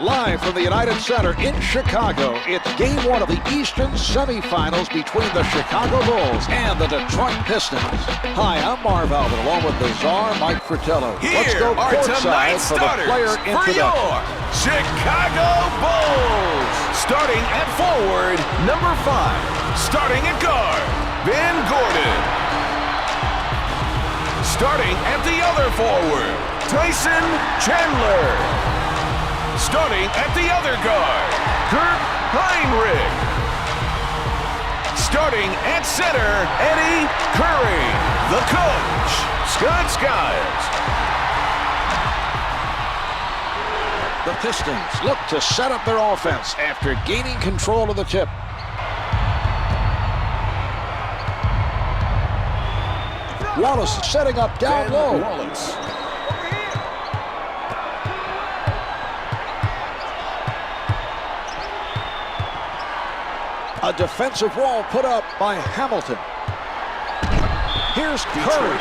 Live from the United Center in Chicago, it's game one of the Eastern semifinals between the Chicago Bulls and the Detroit Pistons. Hi, I'm Marhq, along with the czar, Mike Fratello. Let's go courtside for the player introduction. Your Chicago Bulls. Starting at forward, number 5. Starting at guard, Ben Gordon. Starting at the other forward, Tyson Chandler. Starting at the other guard, Marhq. Starting at center, Eddie Curry. The coach, Scott Skiles. The Pistons look to set up their offense after gaining control of the tip. Wallace setting up down low. Wallace. A defensive wall put up by Hamilton. Here's Curry.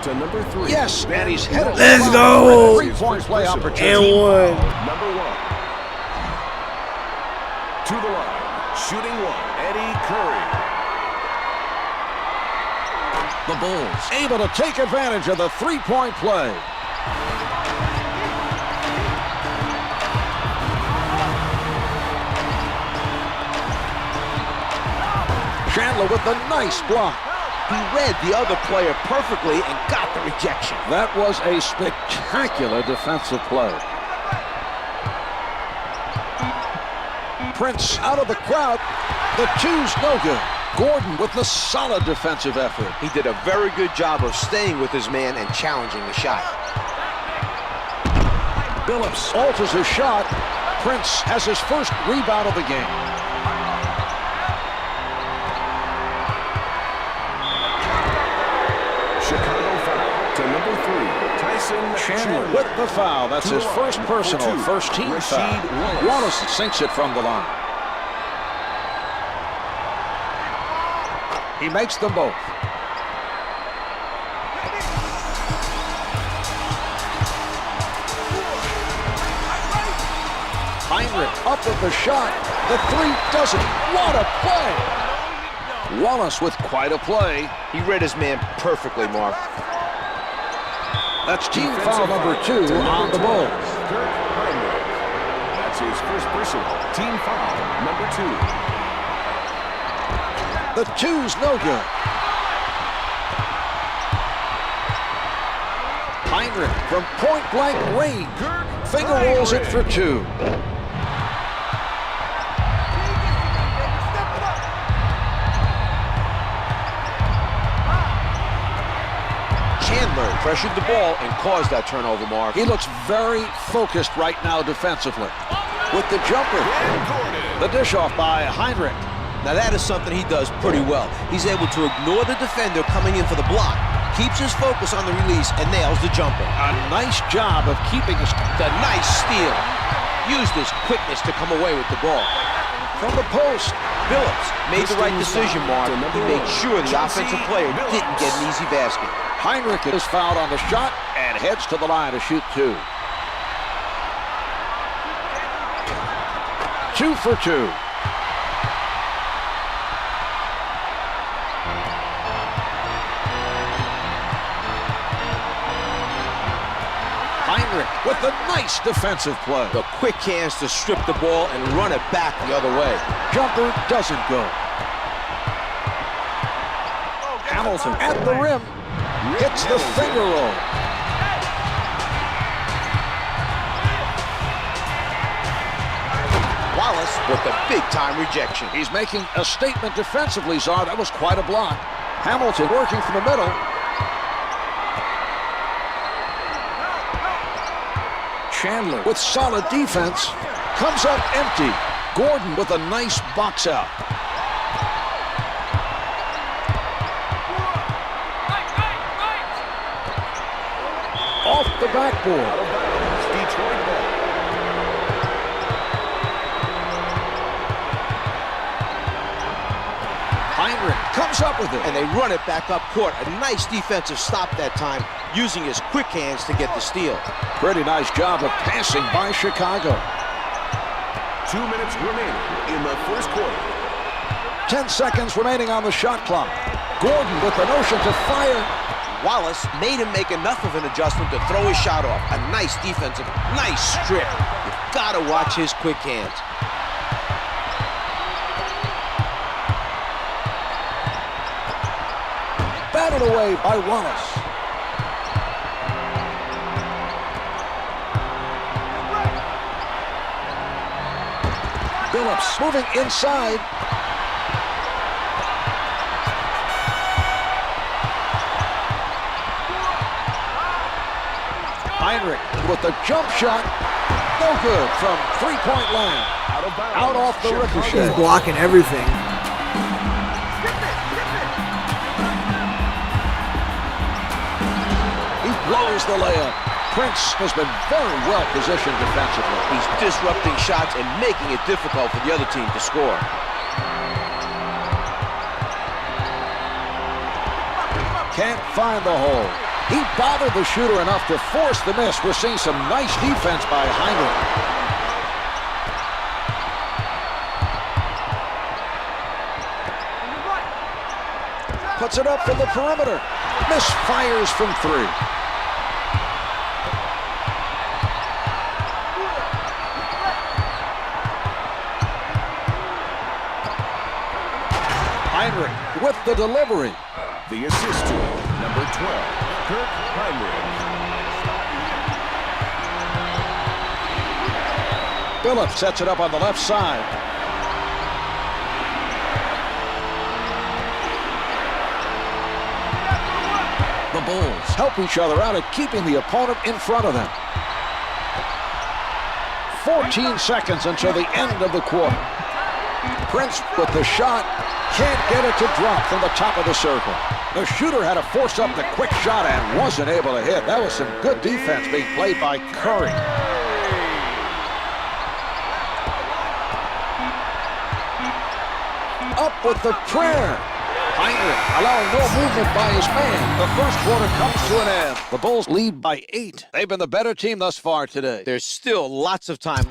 To number 3. Yes, and he's headed. Let's go. Three-point play opportunity. And one. Number 1. To the line, shooting 1, Eddie Curry. The Bulls able to take advantage of the three-point play. Chandler with the nice block. He read the other player perfectly and got the rejection. That was a spectacular defensive play. Prince out of the crowd. The two's no good. Gordon with the solid defensive effort. He did a very good job of staying with his man and challenging the shot. Billups alters his shot. Prince has his first rebound of the game. Chicago foul to number 3, Tyson Chandler with the foul. That's his first personal, first team foul. Wallace sinks it from the line. He makes them both. Marhq up with the shot. The three doesn't. What a play! Wallace with quite a play. He read his man perfectly, Mark. That's team foul number 2 on the Bulls. That's his first personal team foul number 2. The two's no good. Marhq from point-blank range. Finger rolls it for 2. Chandler pressured the ball and caused that turnover, Mark. He looks very focused right now defensively. With the jumper. The dish off by Marhq. Now that is something he does pretty well. He's able to ignore the defender coming in for the block, keeps his focus on the release, and nails the jumper. A nice job of keeping us. The nice steal. Used his quickness to come away with the ball. From the post. Billups made the right decision, Mark. He made sure the offensive player didn't get an easy basket. Marhq is fouled on the shot and heads to the line to shoot 2. 2 for 2. Marhq with the nice defensive play. The quick hands to strip the ball and run it back the other way. Jumper doesn't go. Hamilton at the rim. Hits the finger roll. Wallace with the big-time rejection. He's making a statement defensively, Czar. That was quite a block. Hamilton working from the middle. Chandler with solid defense. Comes up empty. Gordon with a nice box out. Off the backboard. Detroit ball. Marhq comes up with it. And they run it back up court. A nice defensive stop that time, using his quick hands to get the steal. Pretty nice job of passing by Chicago. 2 minutes remaining in the first quarter. 10 seconds remaining on the shot clock. Gordon with the notion to fire. Wallace made him make enough of an adjustment to throw his shot off. A nice defensive, nice strip. You've got to watch his quick hands. Batted away by Wallace. Billups moving inside. Marhq with the jump shot. No good from three-point land. Out off the ricochet. He's blocking everything. He blows the layup. Prince has been very well positioned defensively. He's disrupting shots and making it difficult for the other team to score. Can't find the hole. He bothered the shooter enough to force the miss. We're seeing some nice defense by Marhq. Puts it up from the perimeter. Misfires from three. Marhq with the delivery. The assist to number 12, Kirk Hinrich. Billups sets it up on the left side. The Bulls help each other out at keeping the opponent in front of them. 14 seconds until the end of the quarter. Prince with the shot. Can't get it to drop from the top of the circle. The shooter had to force up the quick shot and wasn't able to hit. That was some good defense being played by Curry. Up with the prayer. Marhq allowing no movement by his man. The first quarter comes to an end. The Bulls lead by 8. They've been the better team thus far today. There's still lots of time.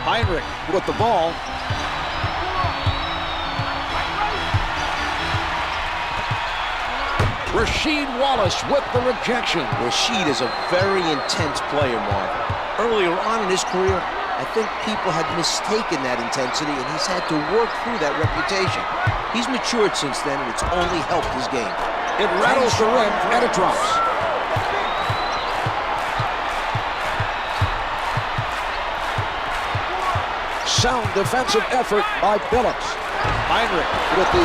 Marhq with the ball. Rasheed Wallace with the rejection. Rasheed is a very intense player, Mark. Earlier on in his career, I think people had mistaken that intensity, and he's had to work through that reputation. He's matured since then, and it's only helped his game. It rattles the rim, and it drops. Sound defensive effort by Billups. Marhq with the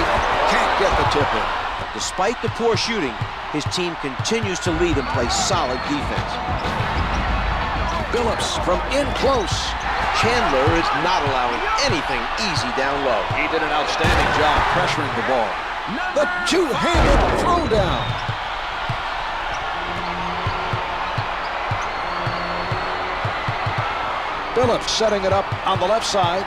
can't get the tip in. Despite the poor shooting, his team continues to lead and play solid defense. Billups from in close. Chandler is not allowing anything easy down low. He did an outstanding job pressuring the ball. The two-handed throwdown. Billups setting it up on the left side.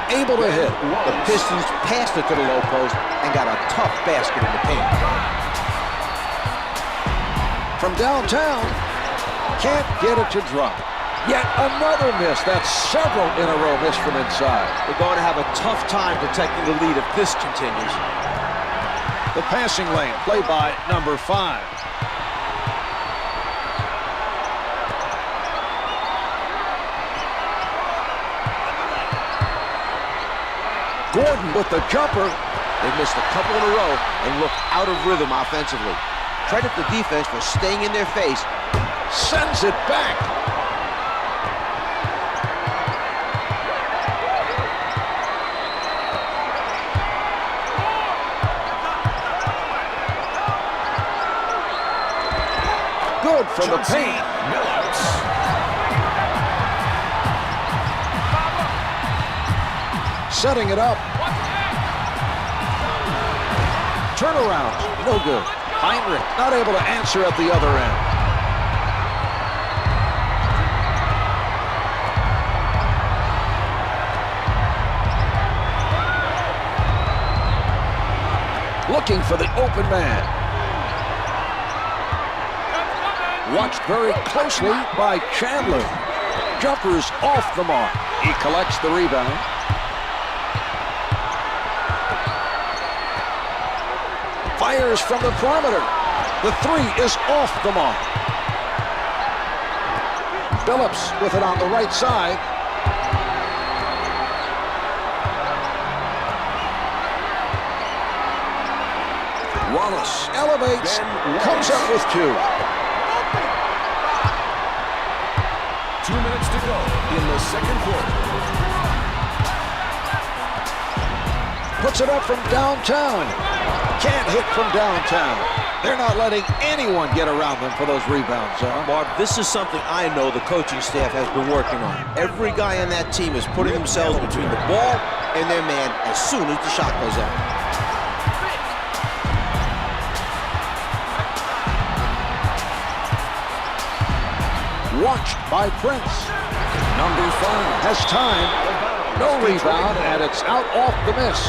Able to hit. The Pistons passed it to the low post and got a tough basket in the paint. From downtown, can't get it to drop. Yet another miss. That's several in a row missed from inside. They're going to have a tough time protecting the lead if this continues. The passing lane played by number 5. Gordon with the jumper. They missed a couple in a row and look out of rhythm offensively. Credit the defense for staying in their face. Sends it back. Good from the paint. Setting it up. Turnaround, no good. Marhq not able to answer at the other end. looking for the open man. Watched very closely by Chandler. Jumper's off the mark. He collects the rebound. Fires from the perimeter. The three is off the mark. Phillips with it on the right side. Wallace elevates, comes up with two. 2 minutes to go in the second quarter. Puts it up from downtown. Can't hit from downtown. They're not letting anyone get around them for those rebounds, Mark, this is something I know the coaching staff has been working on. Every guy on that team is putting themselves between the ball and their man as soon as the shot goes up. Watched by Prince. Number 5 has time. No rebound, and it's out off the miss.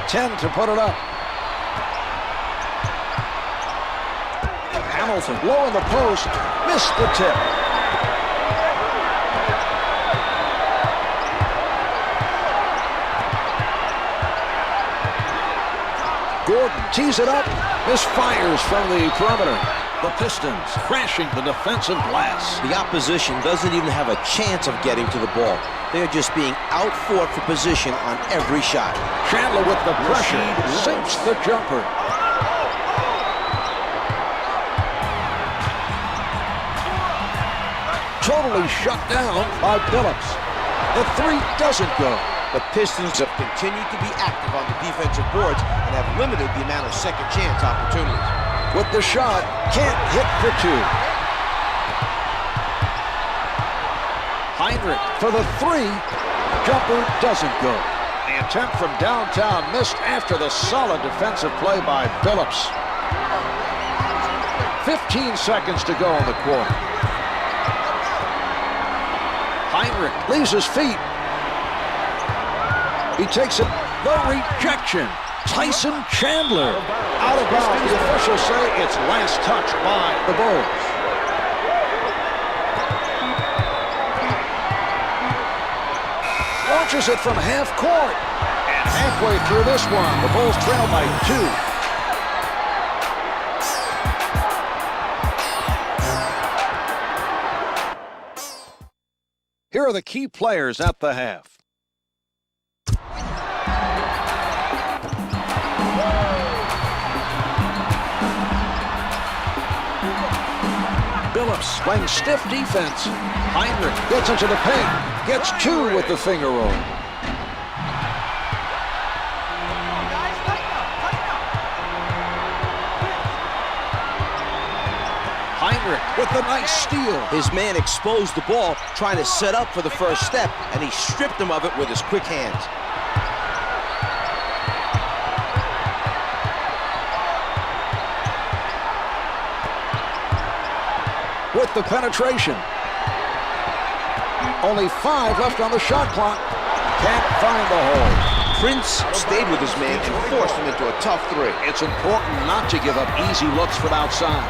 Ten to put it up. Hamilton low in the post. Missed the tip. Gordon tees it up, misfires from the perimeter. The Pistons crashing the defensive glass. The opposition doesn't even have a chance of getting to the ball. They're just being outfought for position on every shot. Chandler with the pressure, sinks the jumper. Totally shut down by Phillips. The three doesn't go. The Pistons have continued to be active on the defensive boards and have limited the amount of second chance opportunities. With the shot, can't hit for two. Marhq for the three. Jumper doesn't go. The attempt from downtown missed after the solid defensive play by Phillips. 15 seconds to go in the quarter. Marhq leaves his feet. He takes it, the rejection. Tyson Chandler out of bounds. The officials say it's last touch by the Bulls. Launches it from half court. And halfway through this one, the Bulls trail by 2. Here are the key players at the half. Phillips playing stiff defense. Marhq gets into the paint. Gets two with the finger roll. Marhq with the nice steal. His man exposed the ball, trying to set up for the first step, and he stripped him of it with his quick hands. With the penetration. Only 5 left on the shot clock. Can't find the hole. Prince stayed with his man and forced him into a tough three. It's important not to give up easy looks from outside.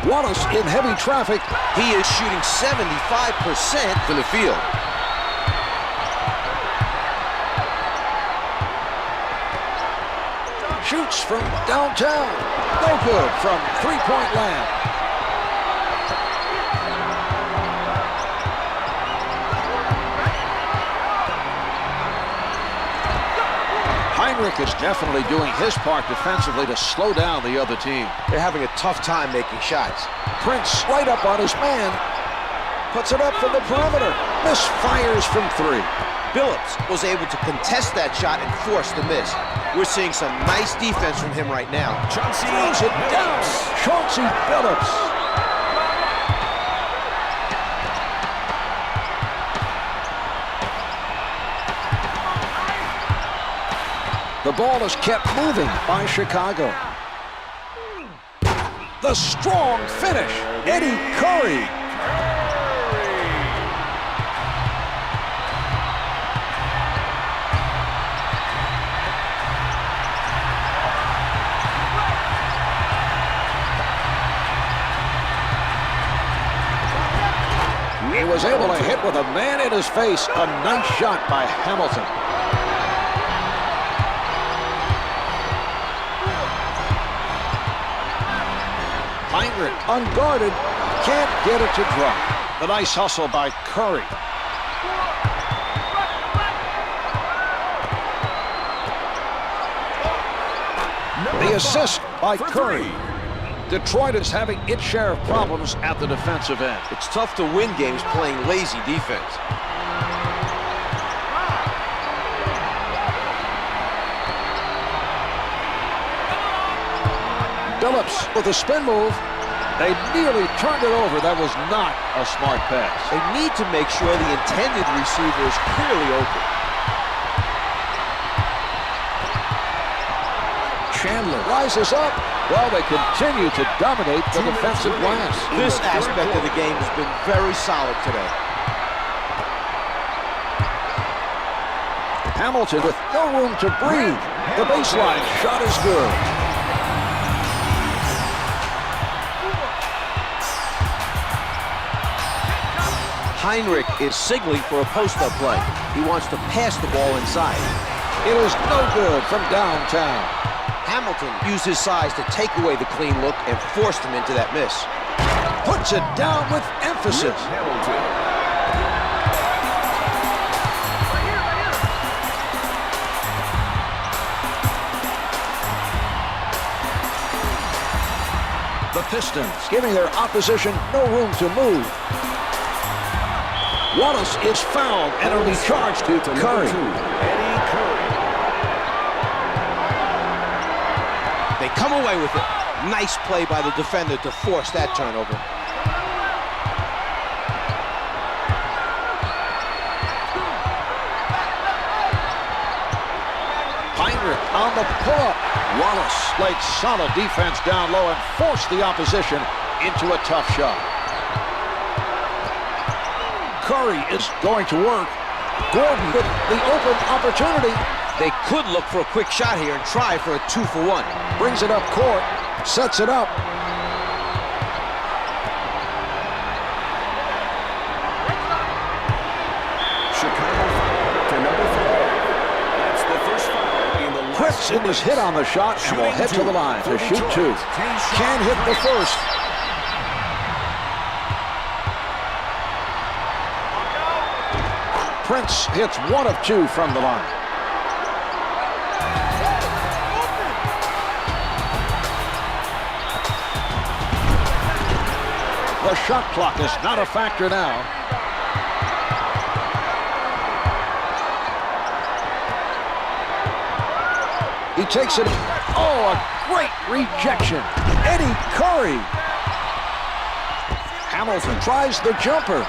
Wallace in heavy traffic. He is shooting 75% from the field. Shoots from downtown. No good from three-point land. Marhq is definitely doing his part defensively to slow down the other team. They're having a tough time making shots. Prince right up on his man. Puts it up from the perimeter. Misfires from 3. Billups was able to contest that shot and force the miss. We're seeing some nice defense from him right now. Chauncey Throws it down. Chauncey Billups. The ball is kept moving by Chicago. The strong finish, Eddie Curry. He was able to hit with a man in his face. A nice shot by Hamilton. Marhq, unguarded, can't get it to drop. The nice hustle by Curry. The assist by Curry. Detroit is having its share of problems at the defensive end. It's tough to win games playing lazy defense. Billups with a spin move. They nearly turned it over. That was not a smart pass. They need to make sure the intended receiver is clearly open. Chandler rises up. Well, they continue to dominate the defensive glass. This aspect of the game has been very solid today. Hamilton with no room to breathe. The baseline shot is good. Marhq is signaling for a post-up play. He wants to pass the ball inside. It is no good from downtown. Hamilton used his size to take away the clean look and forced him into that miss. Puts it down with emphasis. Hamilton. The Pistons giving their opposition no room to move. Wallace is fouled and it'll be charged to Curry. Eddie Curry. They come away with it. Nice play by the defender to force that turnover. Marhq on the pull-up. Wallace played solid defense down low and forced the opposition into a tough shot. Curry is going to work. Gordon with the open opportunity. They could look for a quick shot here and try for a 2-for-1. Brings it up court. Sets it up. Chicago foul to number 5. That's the first foul in the last Prince is hit on the shot and will head to the line to shoot two. Can't hit the first. Prince hits 1 of 2 from the line. The shot clock is not a factor now. He takes it. Oh, a great rejection. Eddie Curry. Hamilton tries the jumper.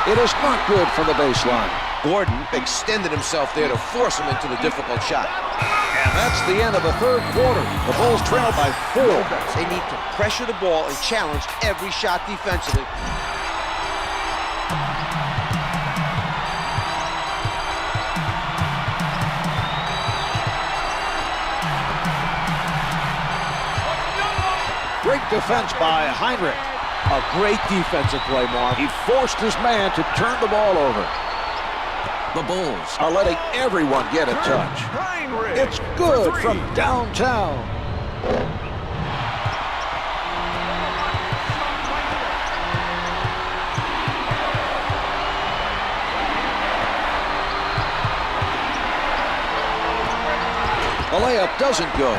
It is not good from the baseline. Gordon extended himself there to force him into the difficult shot. And that's the end of the third quarter. The Bulls trail by 4. They need to pressure the ball and challenge every shot defensively. Great defense by Marhq. A great defensive play, Mark. He forced his man to turn the ball over. The Bulls are letting everyone get a touch. Marhq. It's good from downtown. The layup doesn't go.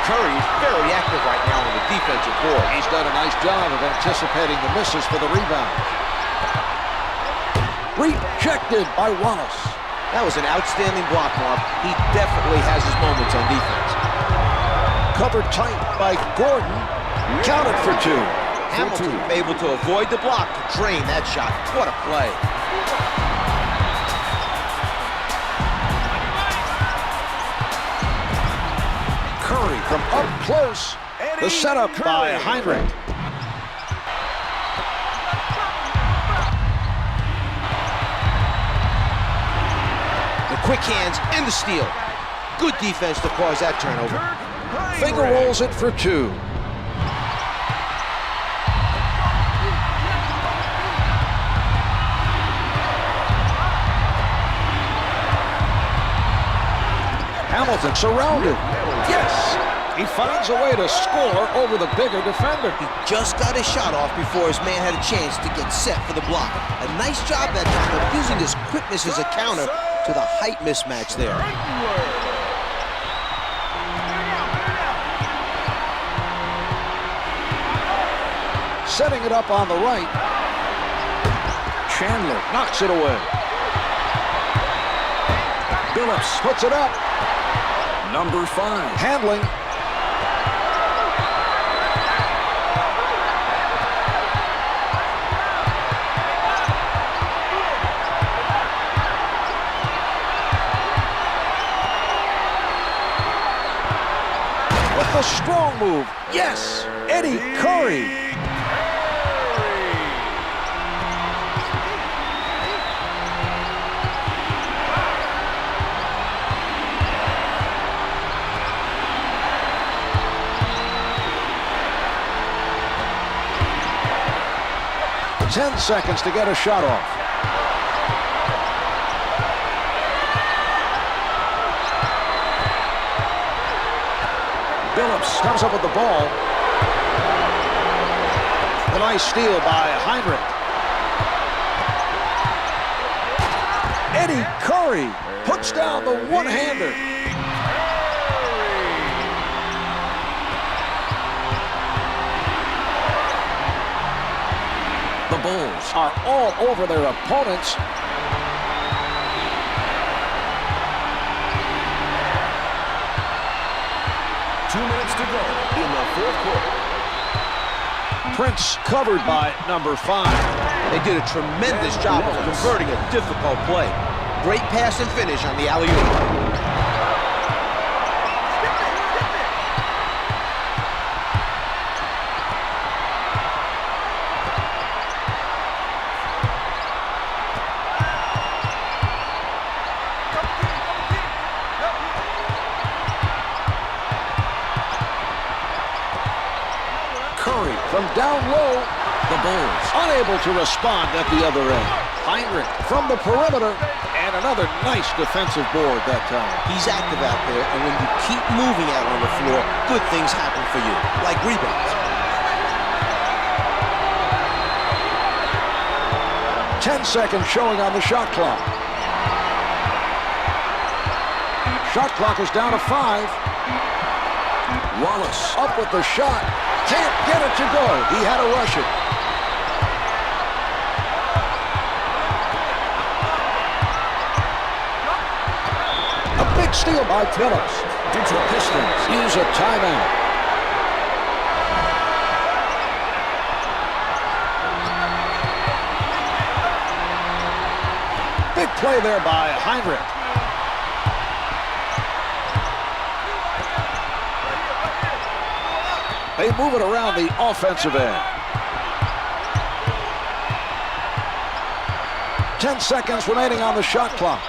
Curry is very active right now on the defensive board. He's done a nice job of anticipating the misses for the rebound. Rejected by Wallace. That was an outstanding block, Mark. He definitely has his moments on defense. Covered tight by Gordon. Counted for 2. Hamilton able to avoid the block to drain that shot. What a play. Curry from up close. The setup by Marhq. The quick hands and the steal. Good defense to cause that turnover. Finger rolls it for 2. Hamilton surrounded. Yes! He finds a way to score over the bigger defender. He just got his shot off before his man had a chance to get set for the block. A nice job that time of using his quickness as a counter to the height mismatch there. Setting it up on the right. Chandler knocks it away. Billups puts it up. Number 5. Handling. With a strong move. Yes! Eddie Curry. Ten seconds to get a shot off. Billups comes up with the ball. A nice steal by Marhq. Eddie Curry puts down the one-hander. The Bulls are all over their opponents. Two minutes to go in the fourth quarter. Prince covered by number 5. They did a tremendous job of converting a difficult play. Great pass and finish on the alley-oop. Curry from down low. The Bulls unable to respond at the other end. Marhq from the perimeter. And another nice defensive board that time. He's active out there, and when you keep moving out on the floor, good things happen for you, like rebounds. 10 seconds showing on the shot clock. Shot clock is down to 5. Wallace up with the shot. Can't get it to go. He had to rush it. A big steal by Billups. Detroit Pistons use a timeout. Big play there by Marhq. They move it around the offensive end. 10 seconds remaining on the shot clock.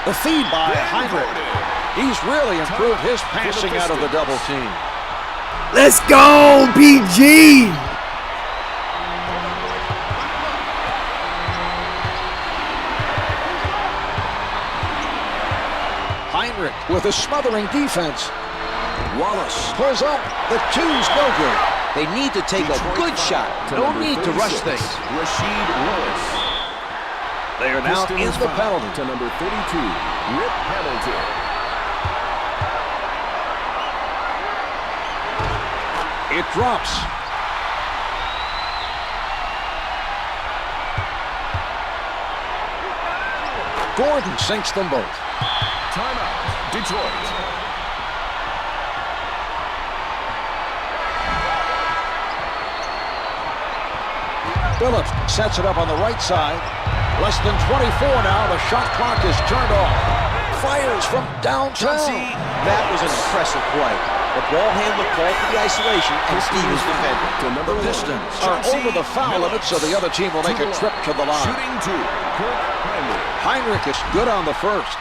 The feed by Marhq. He's really improved his passing out of the double team. Let's go, PG! Marhq with a smothering defense. Wallace pulls up. The two's no good. They need to take a good shot. No need to rush things. Rasheed Wallace. They are now in the penalty. To number 32, Rip Hamilton. It drops. Gordon sinks them both. Timeout, Detroit. Phillips sets it up on the right side. Less than 24 now. The shot clock is turned off. Fires from downtown. That was an impressive play. The ball handler called for the isolation and Stevens defended. The Pistons are over the foul limit, so the other team will make a trip to the line. Shooting two, Marhq is good on the first.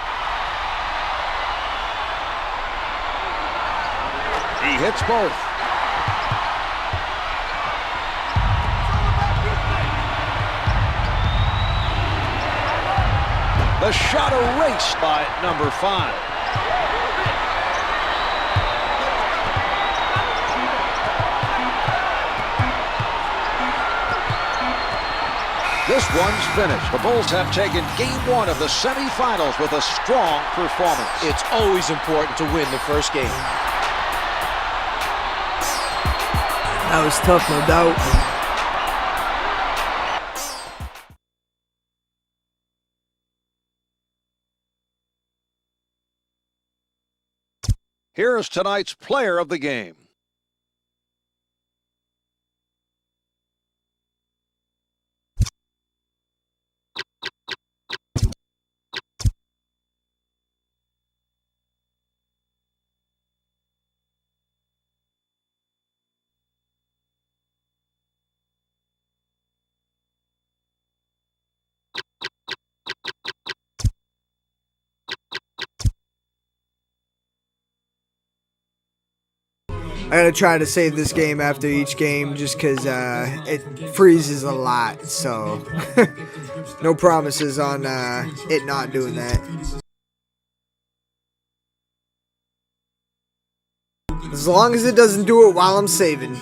He hits both. The shot erased by number 5. This one's finished. The Bulls have taken game 1 of the semifinals with a strong performance. It's always important to win the first game. That was tough, no doubt. Here is tonight's player of the game. I gotta try to save this game after each game just because it freezes a lot, so no promises on it not doing that. As long as it doesn't do it while I'm saving.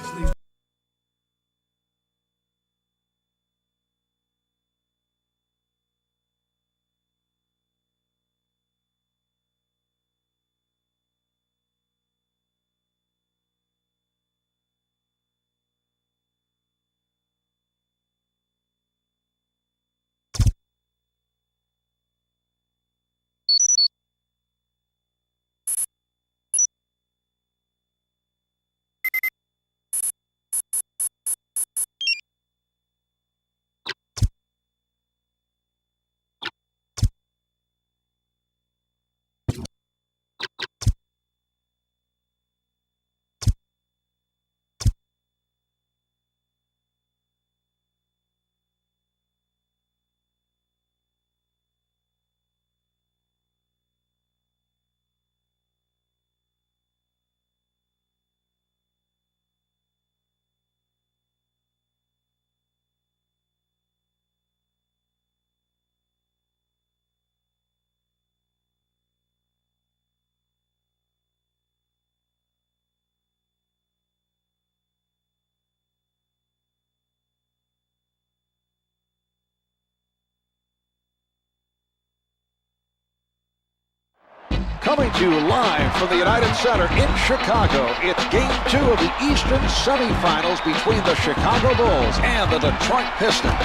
Coming to you live from the United Center in Chicago, it's Game 2 of the Eastern semifinals between the Chicago Bulls and the Detroit Pistons.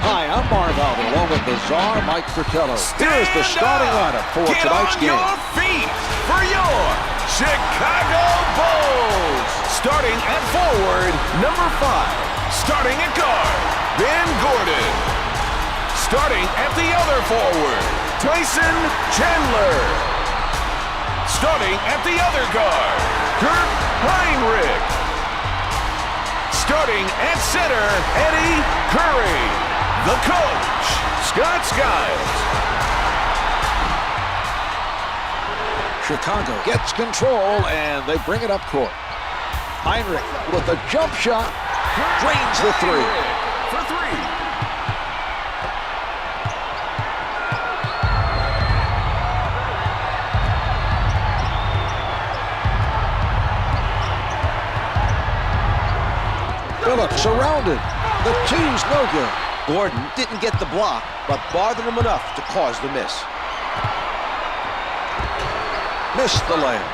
Hi, I'm Marhq, along with the czar, Mike Fratello. Here is the starting lineup for tonight's game. Get on your feet for your Chicago Bulls. Starting at forward, number 5. Starting at guard, Ben Gordon. Starting at the other forward, Tyson Chandler. Starting at the other guard, Marhq. Starting at center, Eddie Curry. The coach, Scott Skiles. Chicago gets control, and they bring it up court. Marhq with a jump shot, drains the 3. For 3. Phillips surrounded. The 2's no good. Gordon didn't get the block, but bothered him enough to cause the miss. Missed the layup.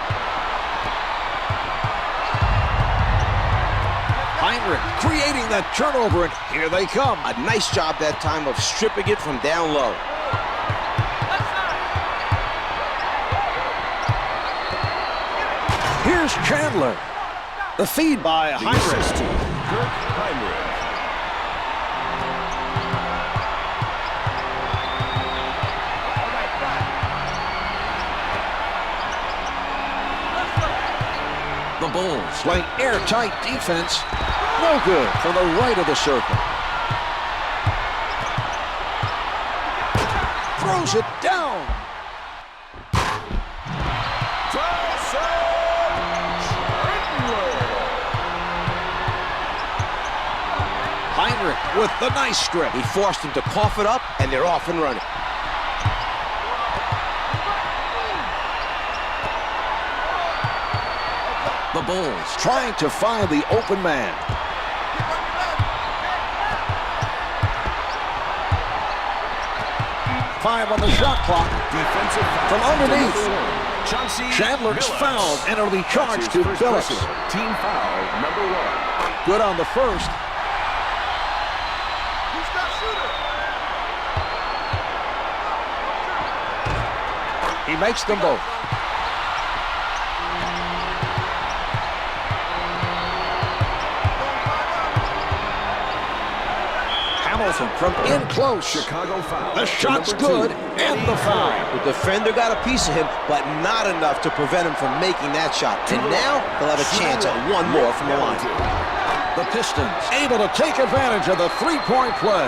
Marhq creating that turnover, and here they come. A nice job that time of stripping it from down low. Here's Chandler. The feed by The Heinrich. assistant, Heinrich. The Bulls playing airtight defense. No good from the right of the circle. Throws it down. Heinrich with the nice strip. He forced him to cough it up, and they're off and running. The Bulls trying to find the open man. Five on the shot clock. Defensive foul. From underneath. Chandler's fouled and it'll be charged to Phillips. Team foul number 1. Good on the first. He makes them both. Hamilton from in close. Chicago foul. The shot's Number 2. good and the foul. The defender got a piece of him, but not enough to prevent him from making that shot. And now he'll have a chance at one more from the line. The Pistons able to take advantage of the three-point play.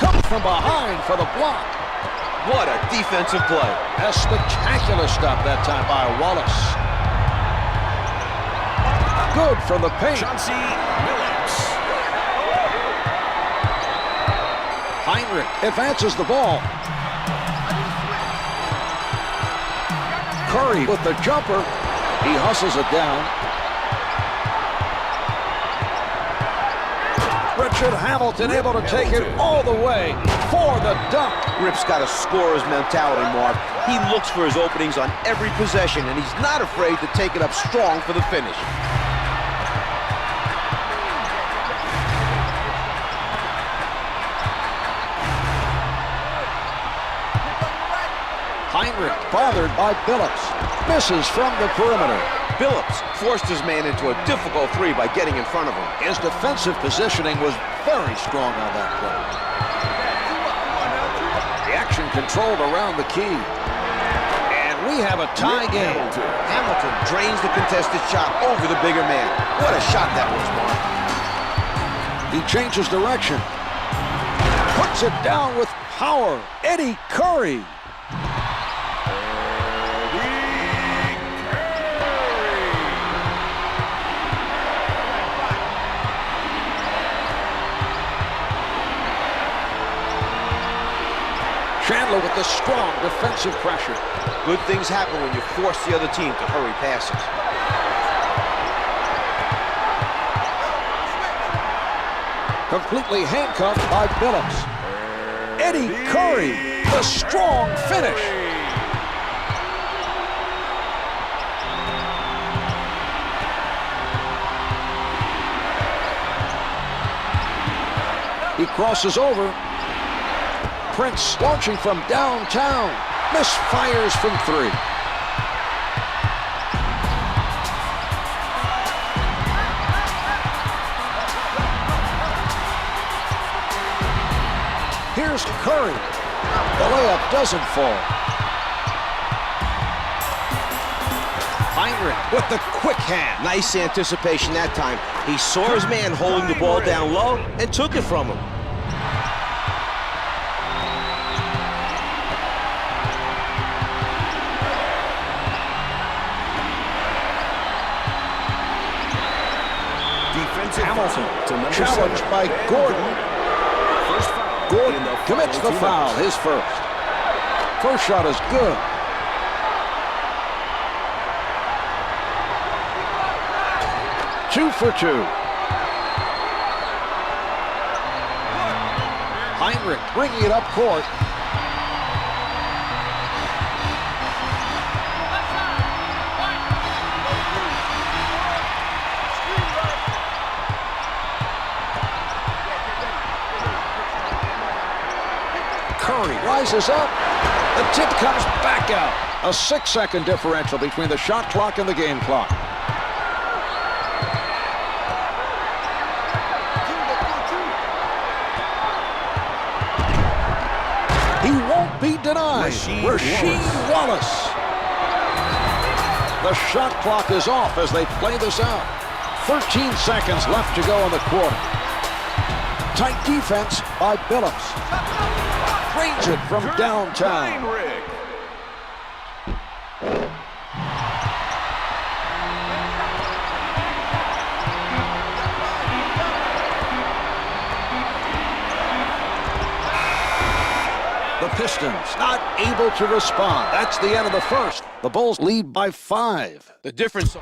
Comes from behind for the block. What a defensive play. A spectacular stop that time by Wallace. Good from the paint. Heinrich advances the ball. Curry with the jumper. He hustles it down. Richard Hamilton able to take it all the way for the dunk. Rip's got a scorer's mentality, Mark. He looks for his openings on every possession, and he's not afraid to take it up strong for the finish. Heinrich bothered by Phillips. Misses from the perimeter. Phillips forced his man into a difficult three by getting in front of him. His defensive positioning was very strong on that play. The action controlled around the key. And we have a tie game. Hamilton drains the contested shot over the bigger man. What a shot that was, Mark. He changes direction. Puts it down with power. Eddie Curry. Chandler with the strong defensive pressure. Good things happen when you force the other team to hurry passes. Completely handcuffed by Phillips. Eddie Curry, the strong finish. He crosses over. Prince launching from downtown. Misfires from three. Here's Curry. The layup doesn't fall. Heinrich with the quick hand. Nice anticipation that time. He saw his man holding the ball down low and took it from him. Hamilton challenged by Gordon. Gordon commits the foul, his first. First shot is good. Two for two. Heinrich bringing it up court. Curry rises up. The tip comes back out. A 6-second differential between the shot clock and the game clock. He won't be denied. Rasheed Wallace. The shot clock is off as they play this out. 13 seconds left to go in the quarter. Tight defense by Billups. Drains it from downtown. Marhq. The Pistons not able to respond. That's the end of the first. The Bulls lead by 5. The difference.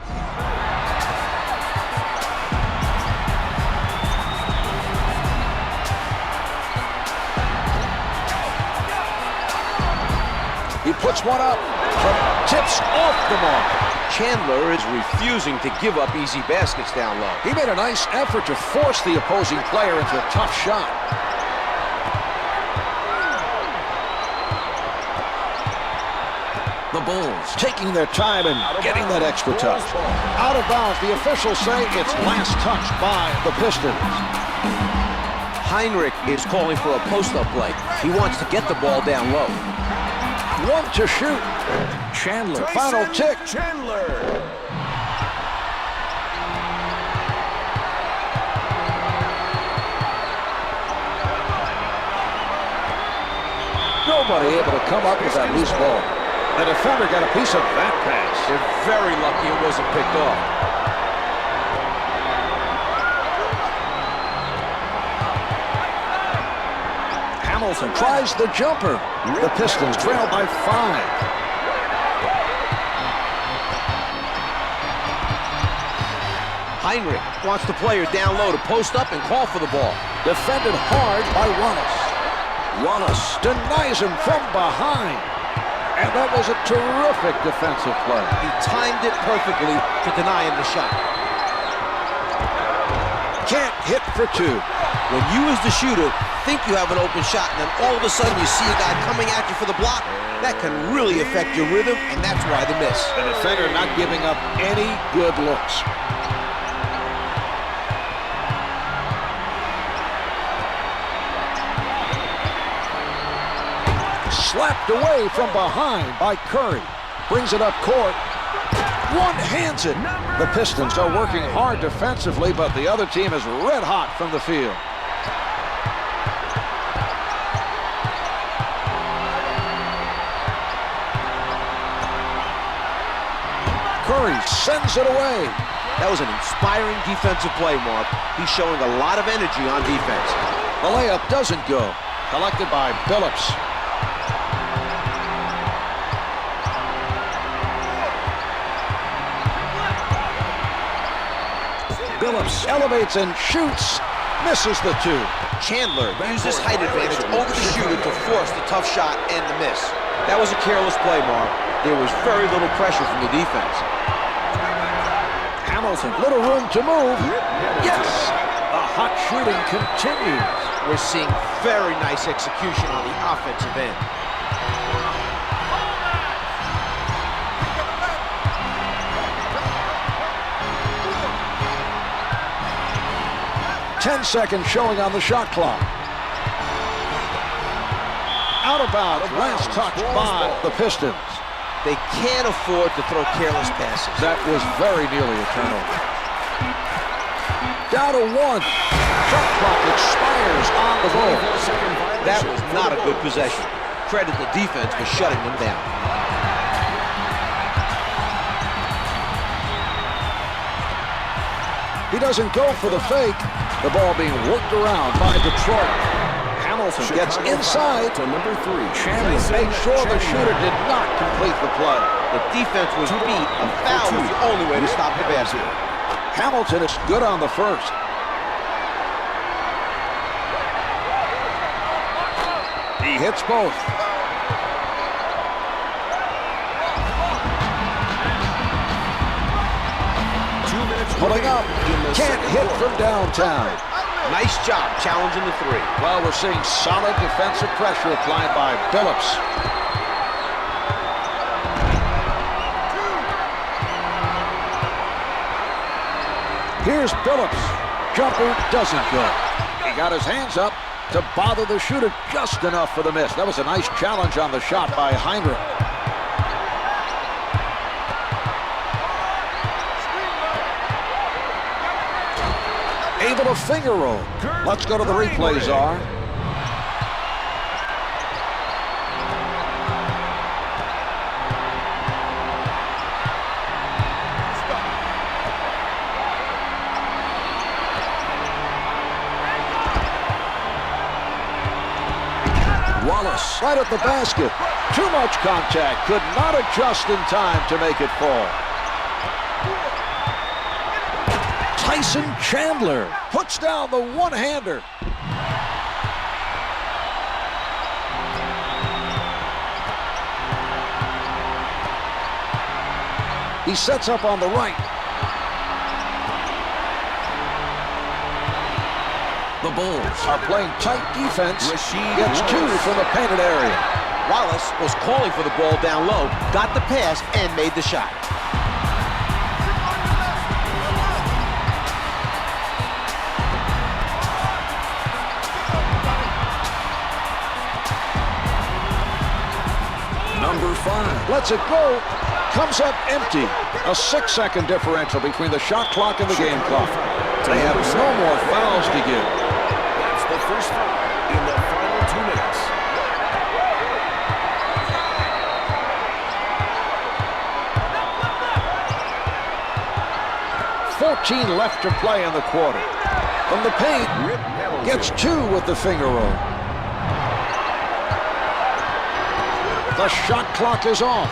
He puts one up from tips off the mark. Chandler is refusing to give up easy baskets down low. He made a nice effort to force the opposing player into a tough shot. The Bulls taking their time and getting that extra touch. Out of bounds, the officials say it's last touch by the Pistons. Marhq is calling for a post-up play. He wants to get the ball down low. One to shoot. Chandler, final tick. Chandler. Nobody able to come up with that loose ball. The defender got a piece of that pass. They're very lucky it wasn't picked off. Hamilton tries the jumper. The Pistons trail by 5. Marhq wants the player down low to post up and call for the ball. Defended hard by Wallace. Wallace denies him from behind. And that was a terrific defensive play. He timed it perfectly to deny him the shot. Can't hit for 2. When you as the shooter think you have an open shot and then all of a sudden you see a guy coming at you for the block, that can really affect your rhythm, and that's why the miss. The defender not giving up any good looks. Slapped away from behind by Curry. Brings it up court. One-hands it. The Pistons are working hard defensively, but the other team is red hot from the field. Curry sends it away. That was an inspiring defensive play, Mark. He's showing a lot of energy on defense. The layup doesn't go. Collected by Billups. Billups elevates and shoots. Misses the 2. Chandler used his height advantage over the shooter to force the tough shot and the miss. That was a careless play, Mark. There was very little pressure from the defense. Hamilton, little room to move. Yes! The hot shooting continues. We're seeing very nice execution on the offensive end. 10 seconds showing on the shot clock. Out of bounds, last touch by the Pistons. They can't afford to throw careless passes. That was very nearly a turnover. Down to 1. Shot clock expires on the Bulls. That was not a good possession. Credit the defense for shutting them down. He doesn't go for the fake. The ball being worked around by Detroit. Hamilton gets inside to number 3. Chandler makes sure the shooter did not complete the play. The defense was beat. A foul was the only way to stop the basket. Hamilton is good on the first. He hits both. Pulling up, can't hit from downtown. Nice job challenging the three. Well, we're seeing solid defensive pressure applied by Billups. Here's Billups. Jumper doesn't go. He got his hands up to bother the shooter just enough for the miss. That was a nice challenge on the shot by Marhq. Able to finger roll. Let's go to the replay, Czar. Wallace right at the basket. Too much contact. Could not adjust in time to make it fall. Tyson Chandler puts down the one-hander. He sets up on the right. The Bulls are playing tight defense. Gets two from the painted area. Wallace was calling for the ball down low, got the pass, and made the shot. Number 5 lets it go. Comes up empty. A 6-second differential between the shot clock and the game clock. They have no more fouls to give. That's the first foul in the final 2 minutes. 14 left to play in the quarter. From the paint, gets 2 with the finger roll. The shot clock is off.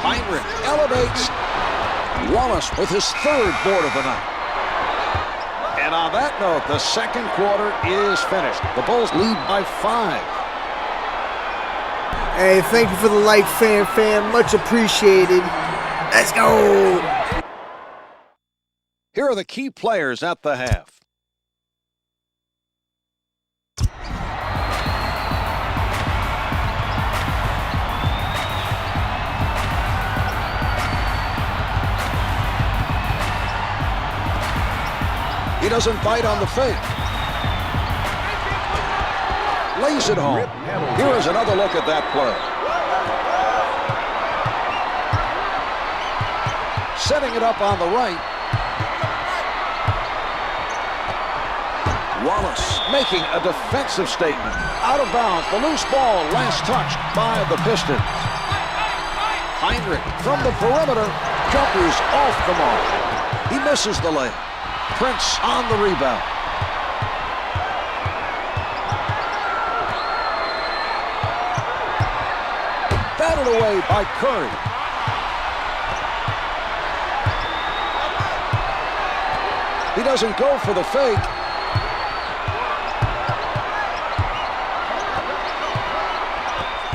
Marhq elevates. Wallace with his 3rd board of the night. And on that note, the second quarter is finished. The Bulls lead by 5. Hey, thank you for the like, fam. Much appreciated. Let's go. Here are the key players at the half. He doesn't bite on the fake. Lays it home. Here is another look at that play. Setting it up on the right. Wallace making a defensive statement. Out of bounds. The loose ball last touched by the Pistons. Marhq from the perimeter. Jumpers off the mark. He misses the layup. Prince on the rebound. Battled away by Curry. He doesn't go for the fake.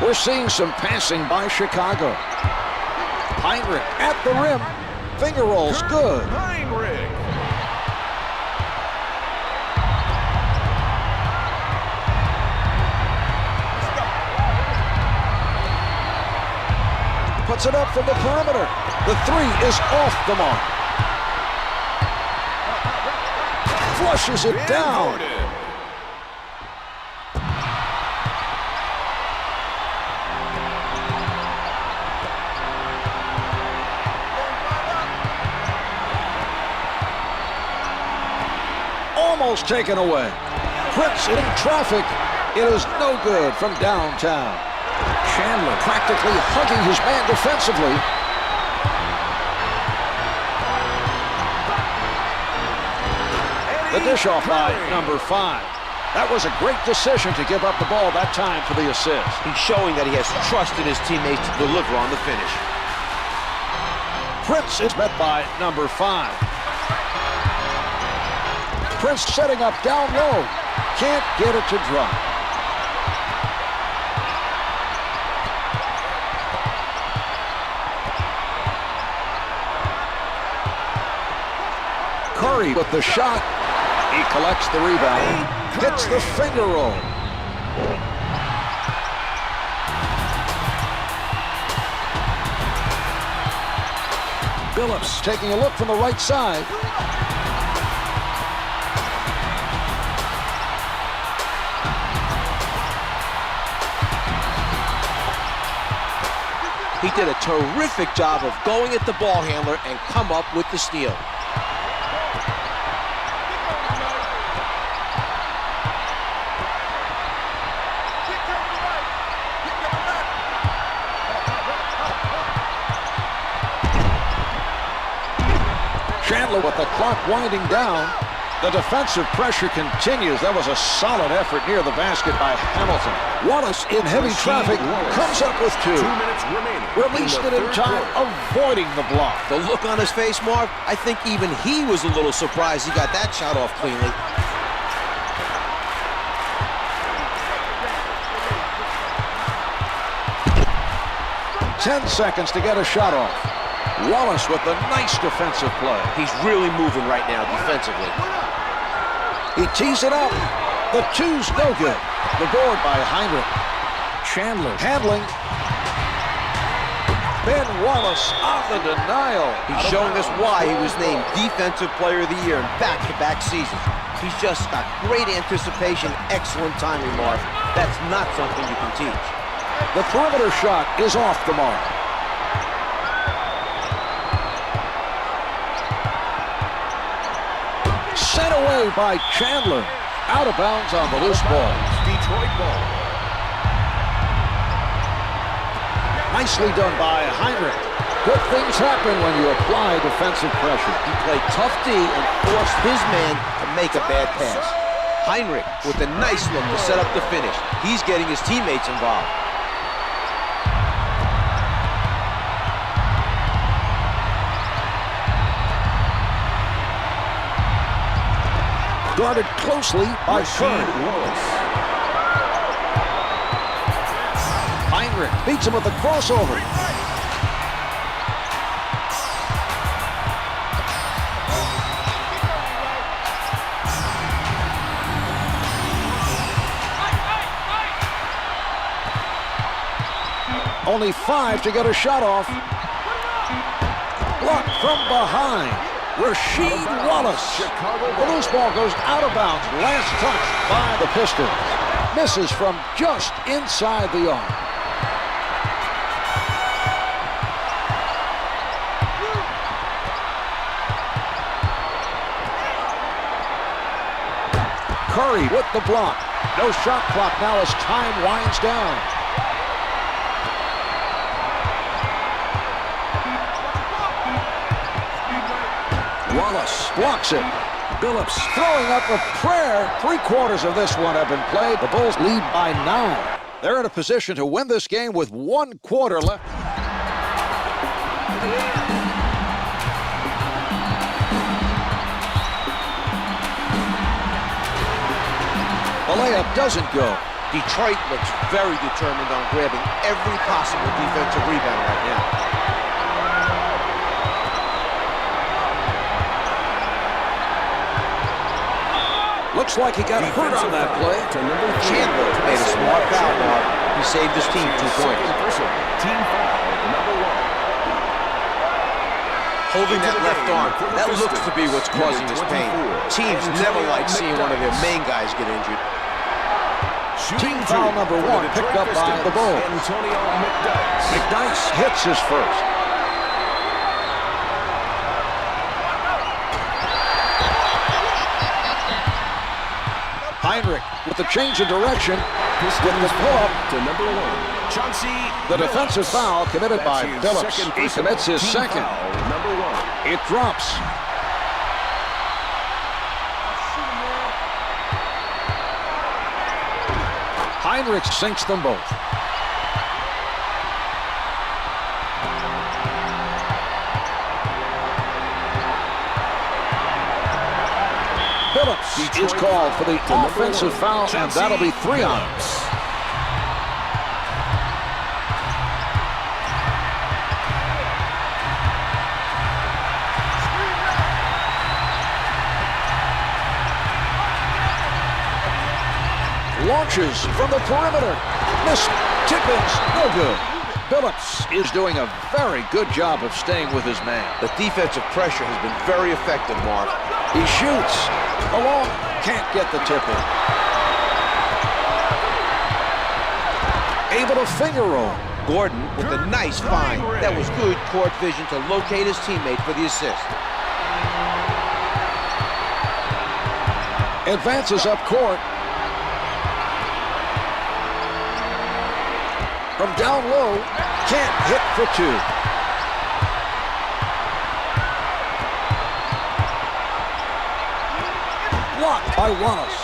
We're seeing some passing by Chicago. Marhq at the rim. Finger rolls good. Puts it up from the perimeter. The 3 is off the mark. Flushes it down. Almost taken away. Prince in traffic. It is no good from downtown. Chandler practically hugging his man defensively. The dish off by number 5. That was a great decision to give up the ball that time for the assist. He's showing that he has trust in his teammates to deliver on the finish. Prince is met by number 5. Prince setting up down low. Can't get it to drop. Curry with the shot. He collects the rebound. Hits the finger roll. Billups taking a look from the right side. He did a terrific job of going at the ball handler and come up with the steal. Chandler with the clock winding down. The defensive pressure continues. That was a solid effort near the basket by Hamilton. Wallace in heavy traffic comes up with 2. 2 minutes remaining. Released it in time, avoiding the block. The look on his face, Marv, I think even he was a little surprised he got that shot off cleanly. Ten seconds to get a shot off. Wallace with the nice defensive play. He's really moving right now defensively. He tees it up. The 2's no good. The board by Heinrich. Chandler handling. Ben Wallace on the denial. He's showing us why he was named Defensive Player of the Year in back-to-back seasons. He's just got great anticipation, excellent timing, Marv. That's not something you can teach. The perimeter shot is off the mark. Sent away by Chandler. Out of bounds on the loose ball. Detroit ball. Nicely done by Heinrich. Good things happen when you apply defensive pressure. He played tough D and forced his man to make a bad pass. Heinrich with a nice look to set up the finish. He's getting his teammates involved. Guarded closely by Curry. Heinrich beats him with the crossover. Only 5 to get a shot off. Blocked from behind. Rasheed Wallace. The loose ball goes out of bounds. Last touch by the Pistons. Misses from just inside the arc. Curry with the block. No shot clock now as time winds down. Wallace blocks it. Billups throwing up a prayer. 3/4 of this one have been played. The Bulls lead by 9. They're in a position to win this game with 1/4 left. The layup doesn't go. Detroit looks very determined on grabbing every possible defensive rebound right now. Looks like he got hurt on that play. Chandler made a smart foul, Mark. He saved his team 2 points. Team foul, number 1. Holding that left arm, that looks to be what's causing this pain. Teams never like seeing one of their main guys get injured. Team foul number 1 picked up by the Bulls. McDyess hits his first. Heinrich with the change of direction. Getting the pull-up to number 1. Chauncey. The defensive foul committed by Billups. He commits his second. Number 1. It drops. Heinrich sinks them both. Billups is called for the offensive foul, and that'll be 3 on him. Launches from the perimeter. Missed. Tip-ins. No good. Billups is doing a very good job of staying with his man. The defensive pressure has been very effective, Mark. He shoots. Along. Can't get the tip in. Able to finger roll. Gordon with a nice find. That was good court vision to locate his teammate for the assist. Advances up court. From down low, can't hit for two. Blocked by Wallace.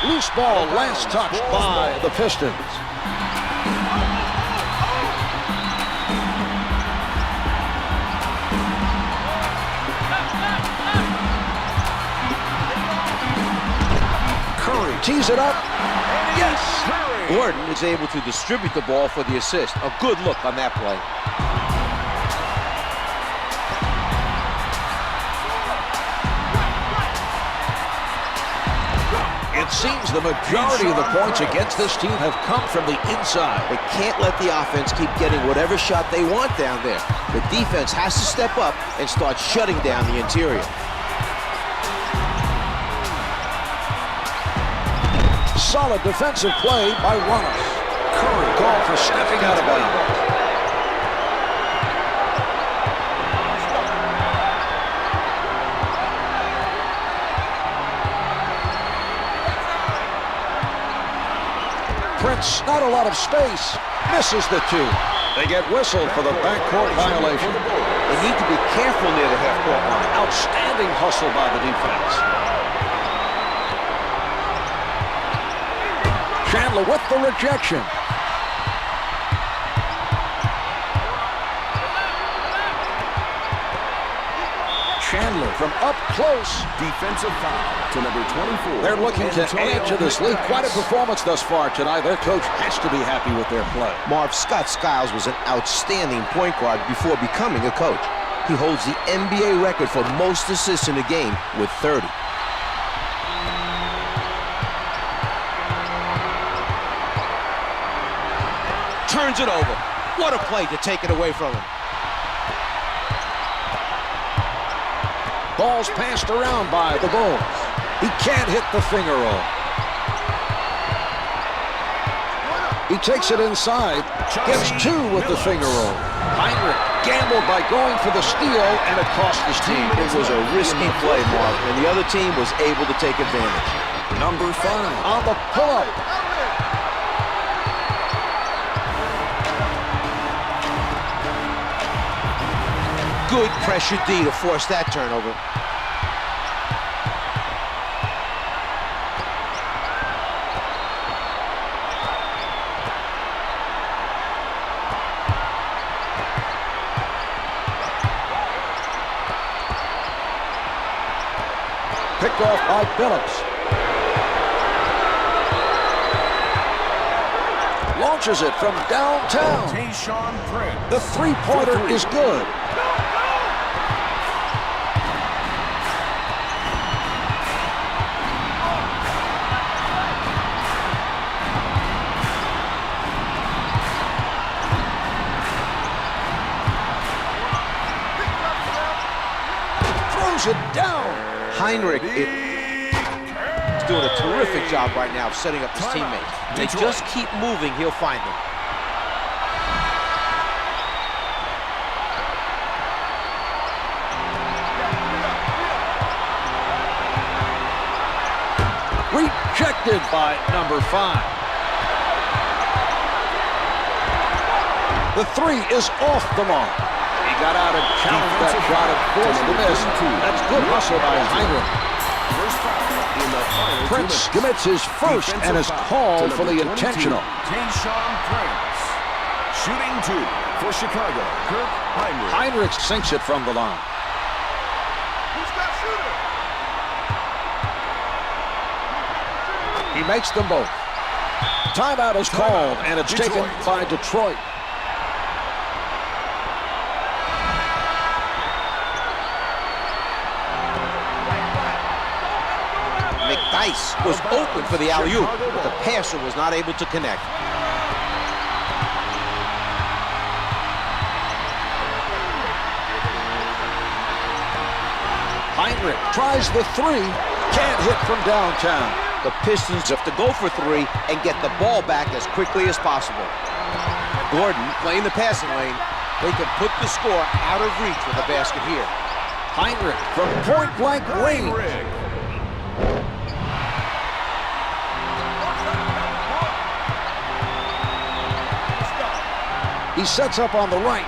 Loose ball, last touch by the Pistons. Curry tees it up. Yes! Gordon is able to distribute the ball for the assist. A good look on that play. It seems the majority of the points against this team have come from the inside. They can't let the offense keep getting whatever shot they want down there. The defense has to step up and start shutting down the interior. Solid defensive play by Wallace. Curry called for stepping out of bounds. Prince, not a lot of space. Misses the two. They get whistled for the backcourt violation. They need to be careful near the half-court line. Outstanding hustle by the defense. Chandler with the rejection. Chandler from up close. Defensive foul to number 24. They're looking to add to this lead. Quite a performance thus far tonight. Their coach has to be happy with their play. Marv, Scott Skiles was an outstanding point guard before becoming a coach. He holds the NBA record for most assists in a game with 30. Turns it over. What a play to take it away from him. Ball's passed around by the Bulls. He can't hit the finger roll. He takes it inside. Gets two with the finger roll. Marhq gambled by going for the steal, and it cost his team. It was a risky play, Mark, and the other team was able to take advantage. Number 5 on the pull-up. Good pressure D to force that turnover. Picked off by Billups. Launches it from downtown. The three-pointer is good. Throws it down. Marhq is doing a terrific job right now of setting up his teammates. They just keep moving, he'll find them. Rejected by number 5. The three is off the mark. He got out and challenged that shot and forced the miss. That's good hustle by Marhq. Prince commits his first and is called for the intentional. Shooting 2 for Chicago. Marhq sinks it from the line. He makes them both. Timeout is called, and it's taken by Detroit. Dice was open for the alley-oop, but the passer was not able to connect. Marhq tries the three. Can't hit from downtown. The Pistons have to go for three and get the ball back as quickly as possible. Gordon playing the passing lane. They can put the score out of reach with a basket here. Marhq from point-blank range. He sets up on the right.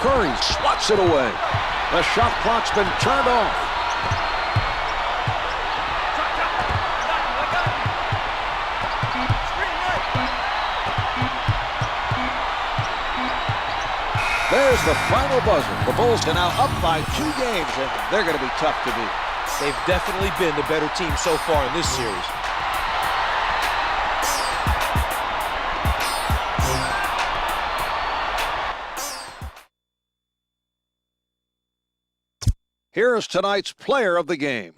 Curry swats it away. The shot clock's been turned off. There's the final buzzer. The Bulls are now up by 2 games, and they're going to be tough to beat. They've definitely been the better team so far in this series. Here is tonight's player of the game.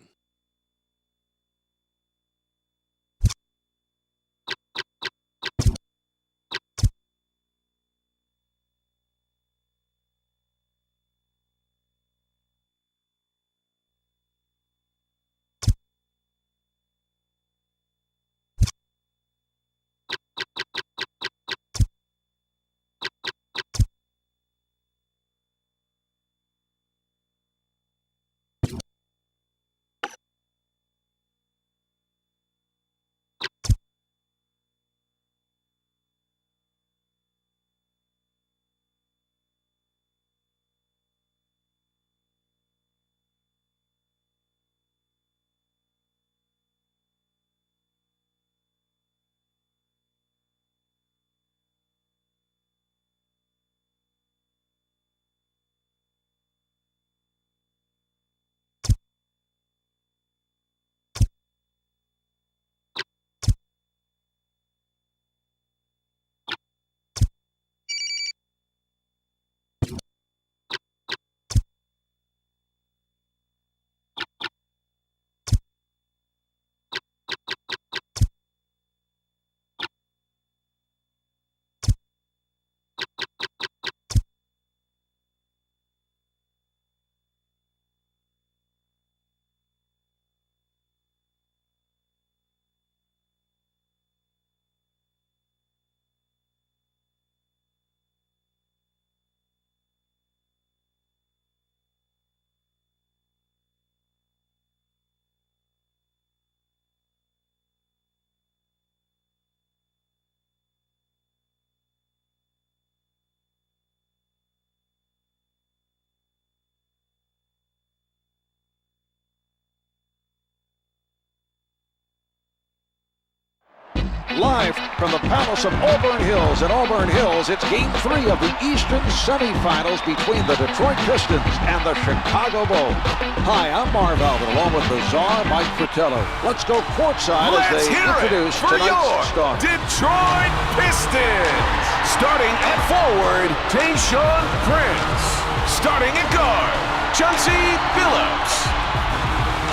Live from the Palace of Auburn Hills in Auburn Hills, it's Game 3 of the Eastern semifinals between the Detroit Pistons and the Chicago Bulls. Hi, I'm Marv Albert, along with the czar, Mike Fratello. Let's go courtside as they introduce tonight's star. Detroit Pistons. Starting at forward, Tayshaun Prince. Starting at guard, Chauncey Billups.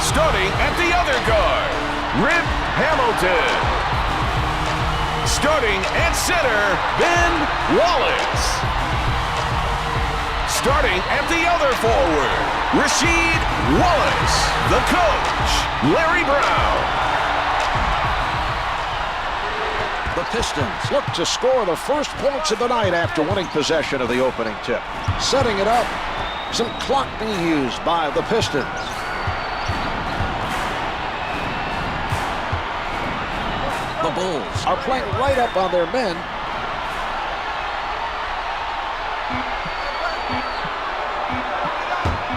Starting at the other guard, Rip Hamilton. Starting at center, Ben Wallace. Starting at the other forward, Rasheed Wallace. The coach, Larry Brown. The Pistons look to score the first points of the night after winning possession of the opening tip. Setting it up, some clock being used by the Pistons. The Bulls are playing right up on their men.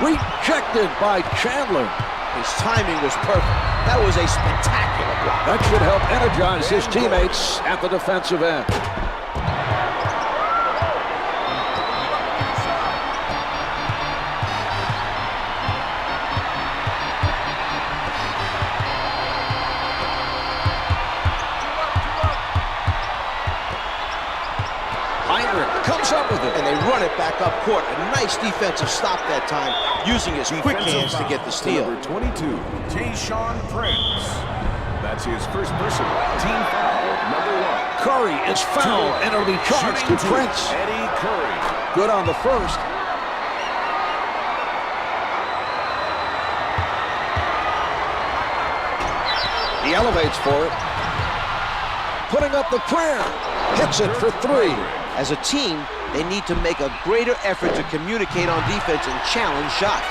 Rejected by Chandler. His timing was perfect. That was a spectacular block. That should help energize his teammates at the defensive end. Marhq comes up with it. And they run it back up court. A nice defensive stop that time, using his quick hands to get the steal. Number 22, Tayshaun Prince. That's his first personal team foul, number 1. Curry is fouled, and it'll be charged to Prince. Eddie Curry. Good on the first. He elevates for it. Putting up the prayer. Hits it for 3. As a team, they need to make a greater effort to communicate on defense and challenge shots.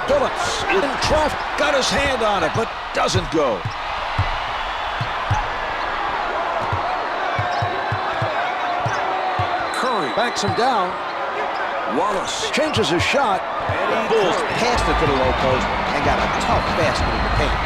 Phillips in traffic. Got his hand on it, but doesn't go. Curry backs him down. Wallace changes his shot. The Bulls passed it to the low post and got a tough basket in the paint.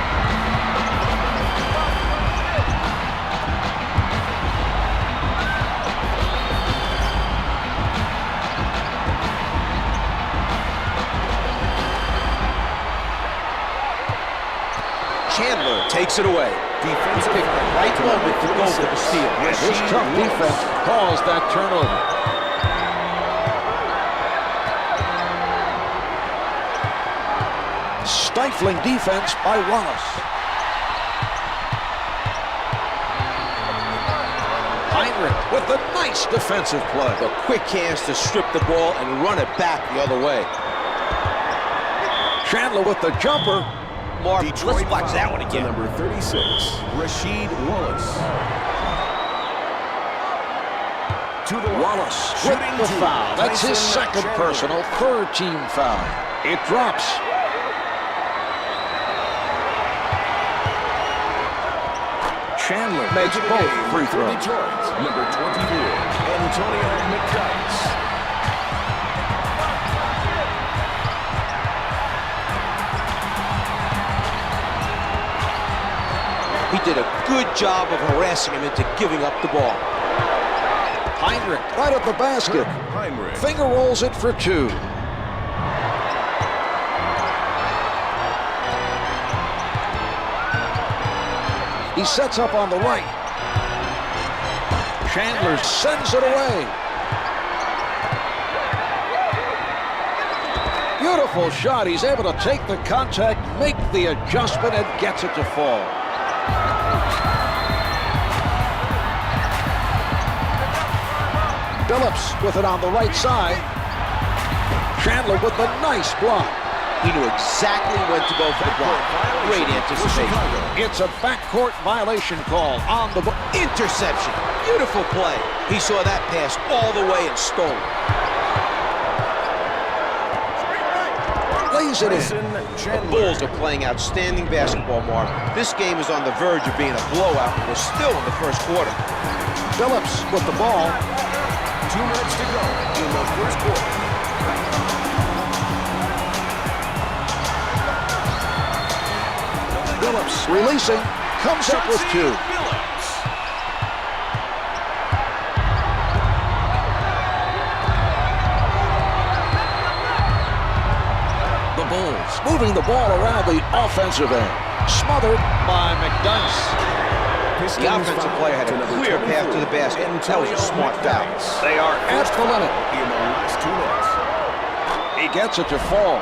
Chandler takes it away. He picked the right moment to go for the steal. This tough defense caused that turnover. Stifling defense by Wallace. Marhq with a nice defensive play. The quick hands to strip the ball and run it back the other way. Chandler with the jumper. Mark, Detroit let's watch that one to again. number 36, Rasheed Wallace. To the Wallace with shooting the two. foul. That's his Tyson second Chandler. personal, 3rd team foul. It drops. Chandler makes Into the both game free for throws. Detroit, number 24, Antonio McDyess. He did a good job of harassing him into giving up the ball. Marhq right at the basket. Heinrich. Finger rolls it for 2. He sets up on the right. Chandler sends it away. Beautiful shot. He's able to take the contact, make the adjustment, and gets it to fall. Phillips with it on the right side. Chandler with a nice block. He knew exactly when to go for the block. Great anticipation. It's a backcourt violation call on the Interception. Beautiful play. He saw that pass all the way and stole it. lays it in. The Bulls are playing outstanding basketball, Mark. This game is on the verge of being a blowout, and we're still in the first quarter. Phillips with the ball. 2 minutes to go in the first quarter. Phillips releasing, comes up with 2. The Bulls moving the ball around the offensive end. Smothered by McDyess. The offensive player had a clear path to the basket. That was a smart foul. They are at the limit. In the last 2 minutes. He gets it to fall.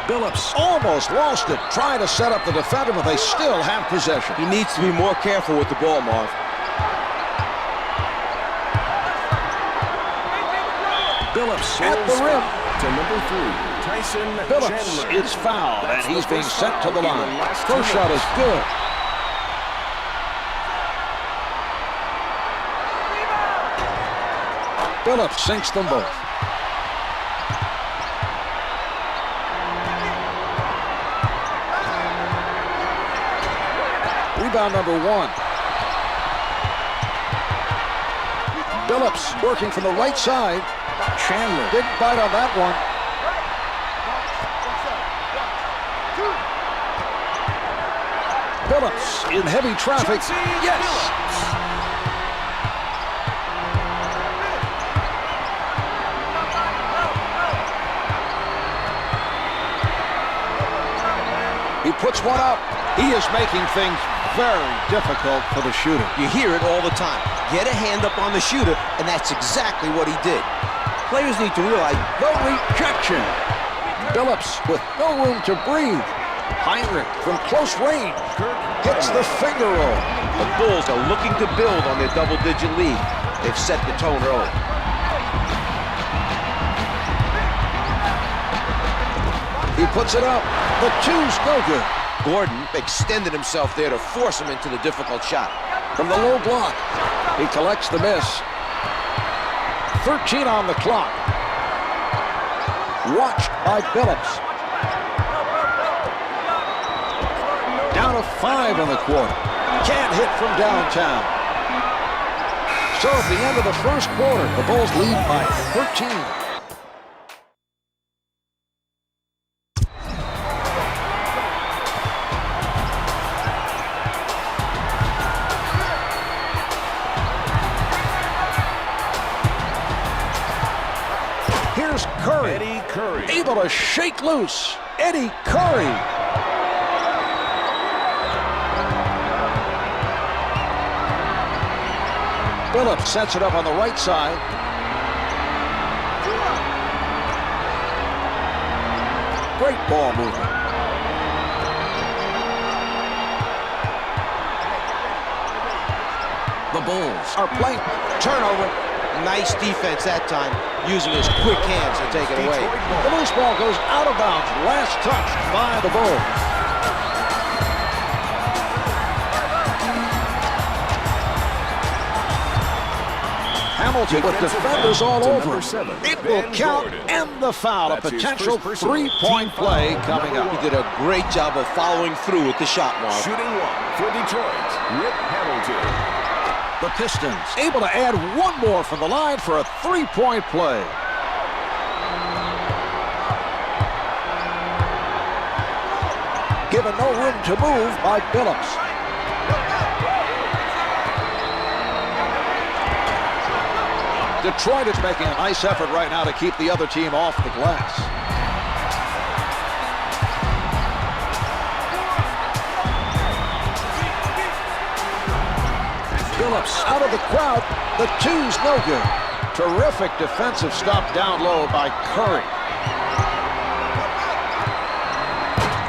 Phillips almost lost it, trying to set up the defender, but they still have possession. He needs to be more careful with the ball, Marv. Phillips at the rim. To number 3, Tyson Phillips Chandler. is fouled, and he's being sent to the foul in line. the last 2 First shot is minutes. good. Phillips sinks them both. Rebound number 1. Phillips working from the right side. Chandler didn't bite on that one. Billups in heavy traffic. Yes! He puts one up. He is making things very difficult for the shooter. You hear it all the time. Get a hand up on the shooter, and that's exactly what he did. Players need to realize No rejection. Billups with no room to breathe. Marhq from close range hits the finger roll. the Bulls are looking to build on their double-digit lead. They've set the tone early. He puts it up. The two's no good. Gordon extended himself there to force him into the difficult shot. From the low block, he collects the miss. 13 on the clock. Watched by Billups. Down to 5 in the quarter. Can't hit from downtown. So at the end of the first quarter, the Bulls lead by 13. Here's Curry. Eddie Curry. Able to shake loose. Eddie Curry. Billups sets it up on the right side. Great ball movement. The Bulls are playing. Turnover. Nice defense that time, using his quick hands to take it away. The loose ball goes out of bounds. Last touch by the Bulls. Hamilton with defenders all over. It will count and the foul. A potential three-point play coming up. He did a great job of following through with the shot, Mark. Shooting one for Detroit, Rip Hamilton. The Pistons able to add one more from the line for a three-point play. Given no room to move by Billups. Detroit is making a nice effort right now to keep the other team off the glass. Billups out of the crowd. The two's no good. Terrific defensive stop down low by Curry.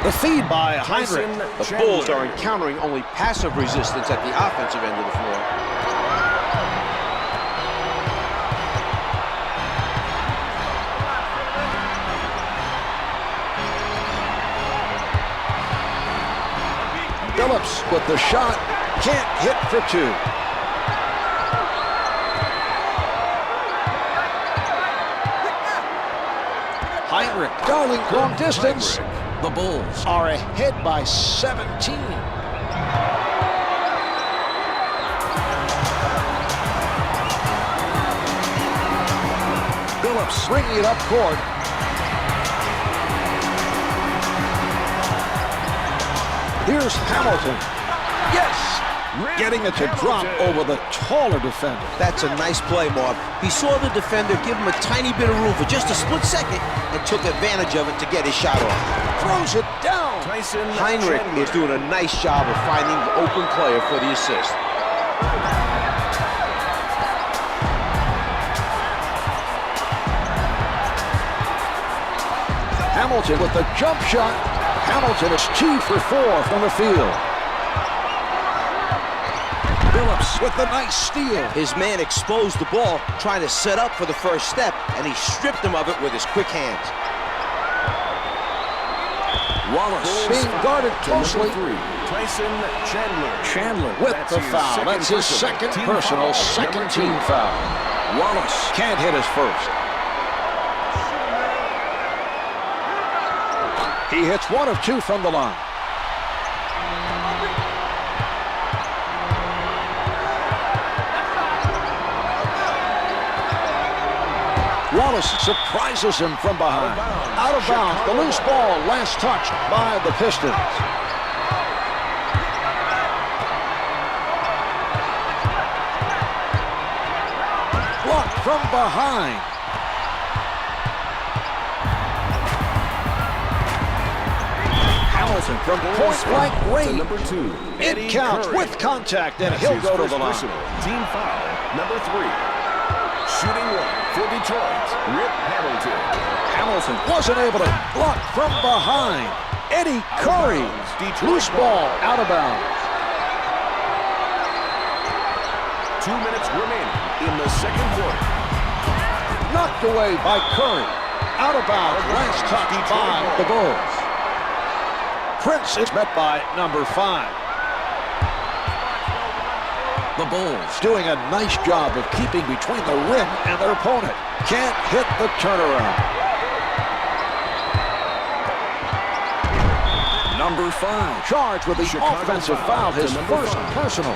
The feed by Marhq. The Bulls are encountering only passive resistance at the offensive end of the floor. Billups with the shot. Can't hit for two. Marhq darting long distance. The Bulls are ahead by 17. Billups bringing it up court. Here's Hamilton. Yes! Getting it to drop over the taller defender. That's a nice play, Mark. He saw the defender give him a tiny bit of room for just a split second and took advantage of it to get his shot off. Throws it down. Marhq is doing a nice job of finding the open player for the assist. Hamilton with the jump shot. Hamilton is 2 for 4 from the field. Billups with the nice steal. His man exposed the ball, trying to set up for the first step, and he stripped him of it with his quick hands. Wallace being guarded closely. Chandler With the foul. That's his second personal, second team foul. Wallace can't hit his first. He hits 1 of 2 from the line. Wallace surprises him from behind. Out of bounds. The loose ball, last touch by the Pistons. blocked from behind. Hamilton from point-blank range. Number 2. It counts with contact, and he'll go to the line. Team foul, number 3. Shooting one for Detroit, Rip Hamilton. Hamilton wasn't able to block from behind. Eddie Curry, loose ball, out of bounds. 2 minutes remaining in the second quarter. Knocked away by Curry. Out of bounds, last touch by the Bulls. Prince is met by number 5. The Bulls doing a nice job of keeping between the rim and their opponent. Can't hit the turnaround. Number 5 charged with the offensive foul, his first personal.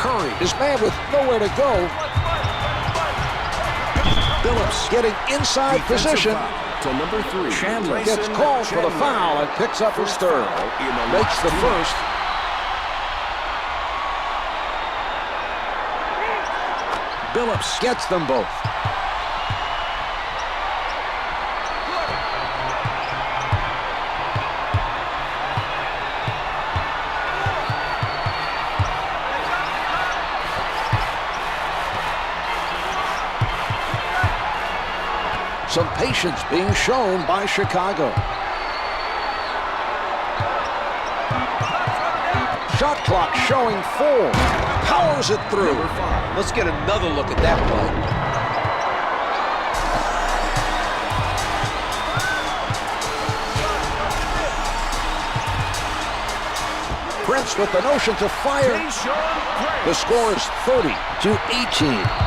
Curry is man with nowhere to go. Phillips getting inside position. To number 3. Chandler gets called for the foul and picks up his third. Makes the first. Phillips gets them both. Some patience being shown by Chicago. Shot clock showing 4. Powers it through. Let's get another look at that play. Prince with the notion to fire. The score is 30-18.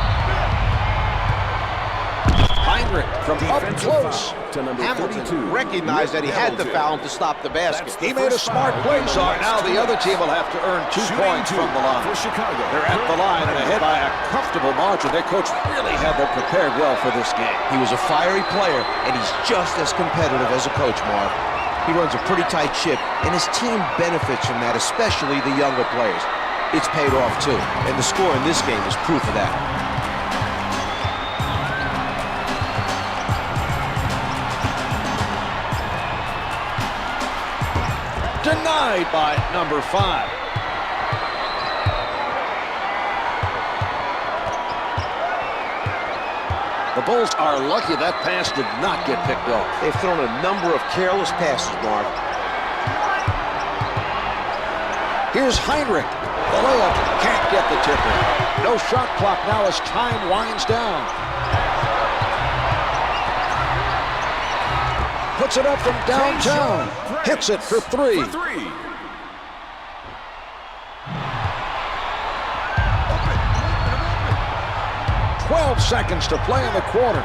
From up close. Hamilton recognized that he had the foul to stop the basket. He made a smart play, so now the other team will have to earn 2 points from the line. They're at the line and ahead by a comfortable margin. Their coach really had them prepared well for this game. He was a fiery player, and he's just as competitive as a coach, Mark. He runs a pretty tight ship, and his team benefits from that, especially the younger players. It's paid off, too, and the score in this game is proof of that. Denied by number 5. The Bulls are lucky that pass did not get picked off. They've thrown a number of careless passes, Mark. Here's Heinrich. The layup can't get the tip in. No shot clock now as time winds down. Puts it up from downtown. Hits it for 3. 12 seconds to play in the quarter.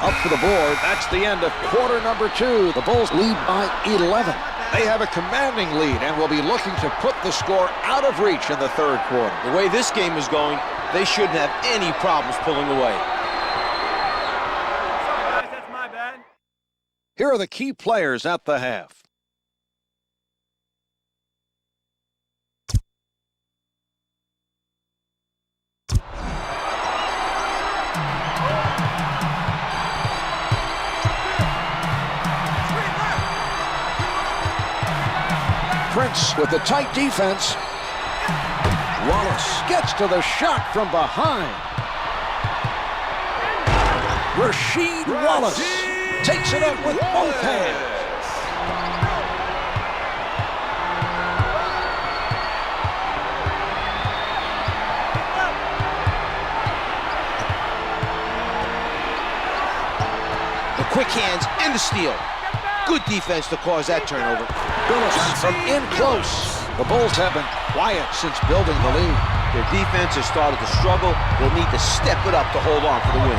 Up for the board. That's the end of quarter number 2. The Bulls lead by 11. They have a commanding lead and will be looking to put the score out of reach in the third quarter. The way this game is going, they shouldn't have any problems pulling away. That's my bad. Here are the key players at the half. Prince with the tight defense. Wallace gets to the shot from behind. Rasheed Wallace takes it up with both hands. The quick hands and the steal. Good defense to cause that turnover. Phillips from in close. The Bulls have been quiet since building the lead. Their defense has started to struggle. They'll need to step it up to hold on for the win.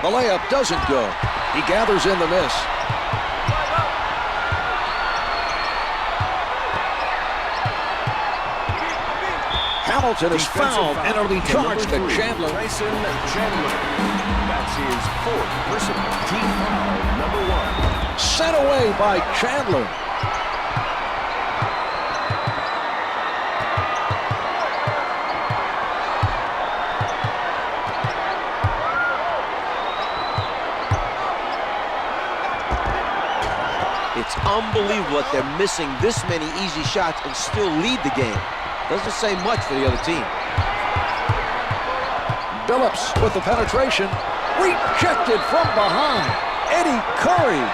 The layup doesn't go. He gathers in the miss. Hamilton is fouled, and it'll be charged to Chandler. Tyson Chandler. That's his 4th personal team foul, number 1. Sent away by Chandler. It's unbelievable that they're missing this many easy shots and still lead the game. Doesn't say much for the other team. Billups with the penetration. Rejected from behind. Eddie Curry.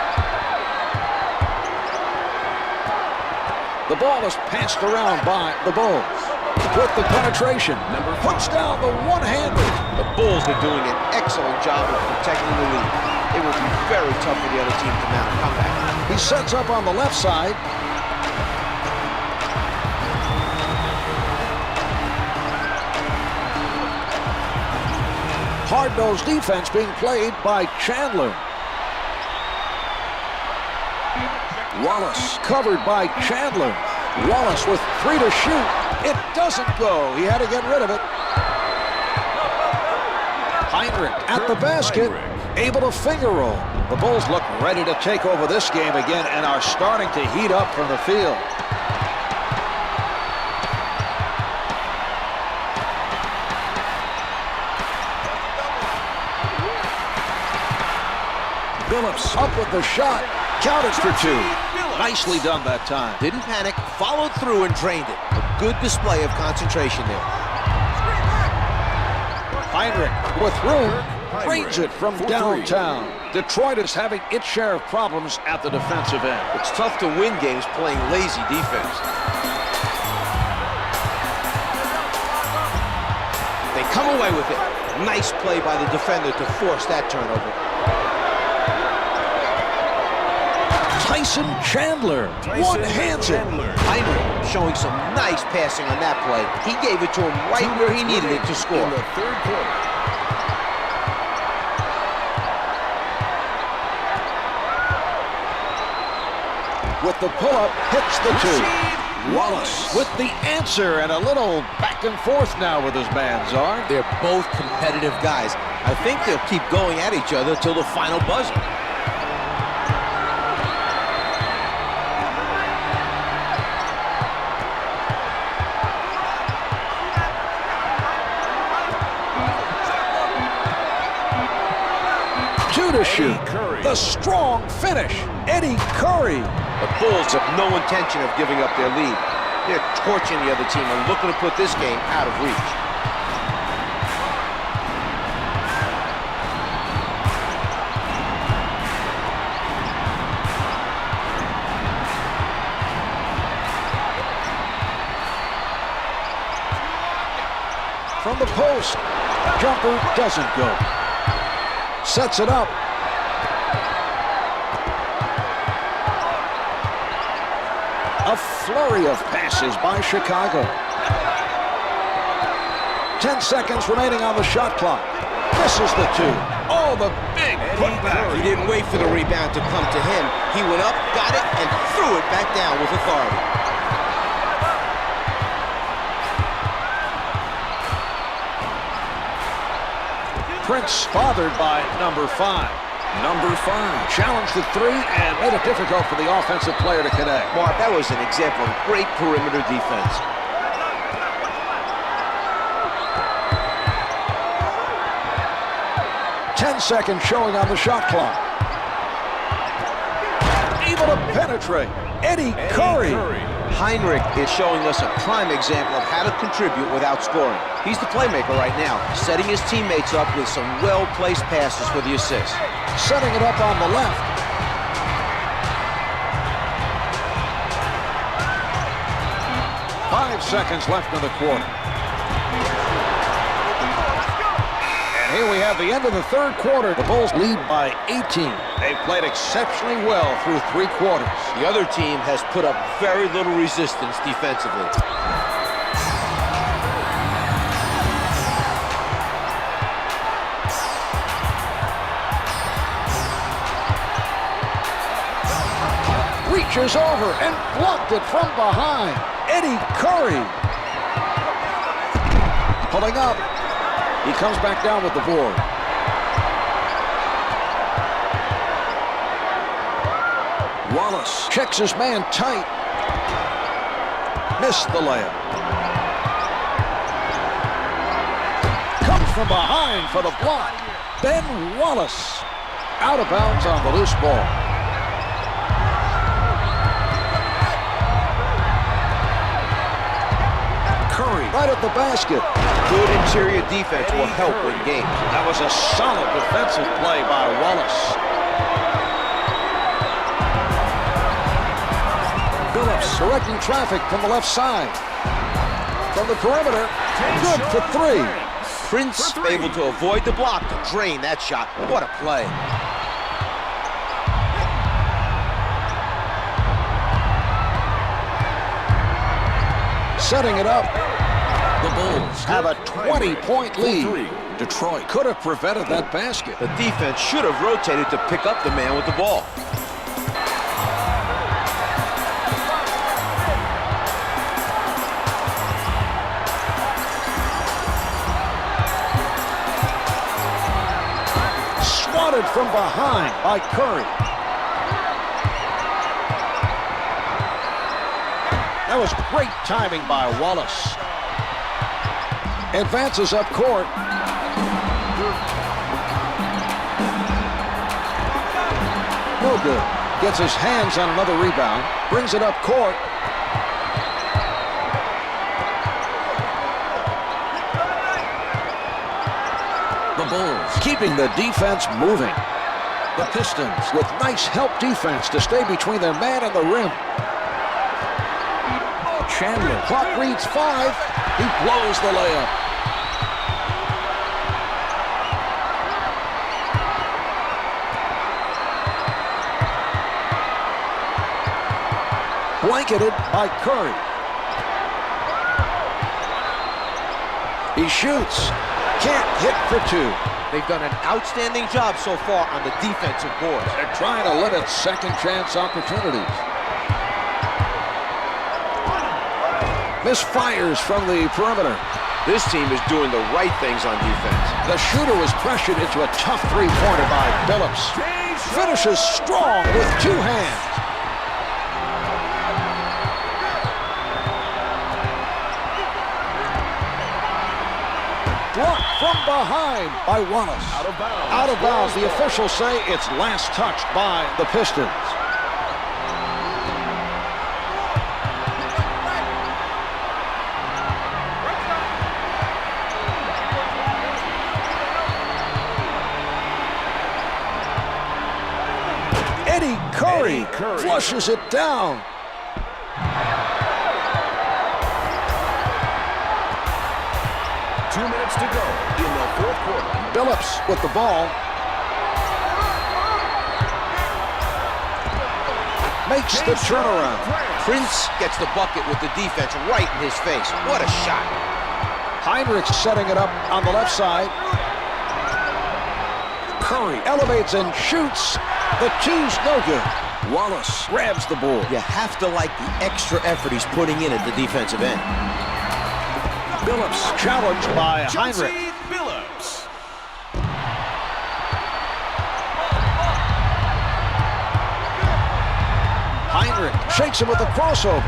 The ball is passed around by the Bulls. With the penetration. Puts down the one-hander. The Bulls are doing an excellent job of protecting the lead. It will be very tough for the other team to mount a comeback. He sets up on the left side. Hard-nosed defense being played by Chandler. Wallace covered by Chandler. Wallace with 3 to shoot. It doesn't go. He had to get rid of it. Marhq at the basket, able to finger roll. The Bulls look ready to take over this game again and are starting to heat up from the field. Billups up with the shot. Counted for 2. Nicely done that time. Didn't panic, followed through and drained it. A good display of concentration there. Marhq with room, drains it from downtown. Detroit is having its share of problems at the defensive end. It's tough to win games playing lazy defense. They come away with it. Nice play by the defender to force that turnover. Tyson Chandler one-hands it. Marhq showing some nice passing on that play. He gave it to him right where he needed it to score. In the 3rd quarter. With the pull-up, hits the 2. Wallace with the answer, and a little back and forth now with his man, Czar. They're both competitive guys. I think they'll keep going at each other till the final buzzer. To shoot. The strong finish. Eddie Curry. The Bulls have no intention of giving up their lead. They're torching the other team and looking to put this game out of reach. From the post. Jumper doesn't go. Sets it up. A flurry of passes by Chicago. 10 seconds remaining on the shot clock. Misses the 2. Oh, the big putback. He didn't wait for the rebound to come to him. He went up, got it, and threw it back down with authority. Prince bothered by number 5. Number 5 challenged the 3 and made it difficult for the offensive player to connect. Mark, that was an example of great perimeter defense. Seconds showing on the shot clock. Able to penetrate. Eddie Curry. Marhq is showing us a prime example of how to contribute without scoring. He's the playmaker right now, setting his teammates up with some well-placed passes for the assist. Setting it up on the left. Five seconds left in the quarter. And here we have the end of the third quarter. The Bulls lead by 18. They've played exceptionally well through 3 quarters. The other team has put up very little resistance defensively. Reaches over and blocked it from behind. Eddie Curry. Pulling up. He comes back down with the board. Wallace checks his man tight. Missed the layup. Comes from behind for the block. Ben Wallace out of bounds on the loose ball. Curry right at the basket. Good interior defense will help win games. That was a solid defensive play by Wallace. Phillips directing traffic from the left side. From the perimeter, good for three. Prince able to avoid the block to drain that shot. What a play. Setting it up. The Bulls have a 20-point lead. Detroit could have prevented that basket. The defense should have rotated to pick up the man with the ball. Swatted from behind by Curry. That was great timing by Wallace. Advances up court. No good. Gets his hands on another rebound. Brings it up court. The Bulls keeping the defense moving. The Pistons with nice help defense to stay between their man and the rim. Chandler, clock reads 5. He blows the layup. Blanketed by Curry. He shoots. Can't hit for two. They've done an outstanding job so far on the defensive boards. They're trying to limit second chance opportunities. Misfires from the perimeter. This team is doing the right things on defense. The shooter was pressured into a tough three-pointer by Phillips. Finishes strong with two hands. Blocked from behind by Wallace. Out of bounds. Out of bounds. The officials say it's last touched by the Pistons. Eddie Curry flushes it down. Minutes to go in the fourth quarter. Phillips with the ball. Makes the turnaround. Prince gets the bucket with the defense right in his face. What a shot. Heinrich setting it up on the left side. Curry elevates and shoots. The two's no good. Wallace grabs the board. You have to like the extra effort he's putting in at the defensive end. Phillips challenged by Heinrich. Phillips. Heinrich shakes him with a crossover.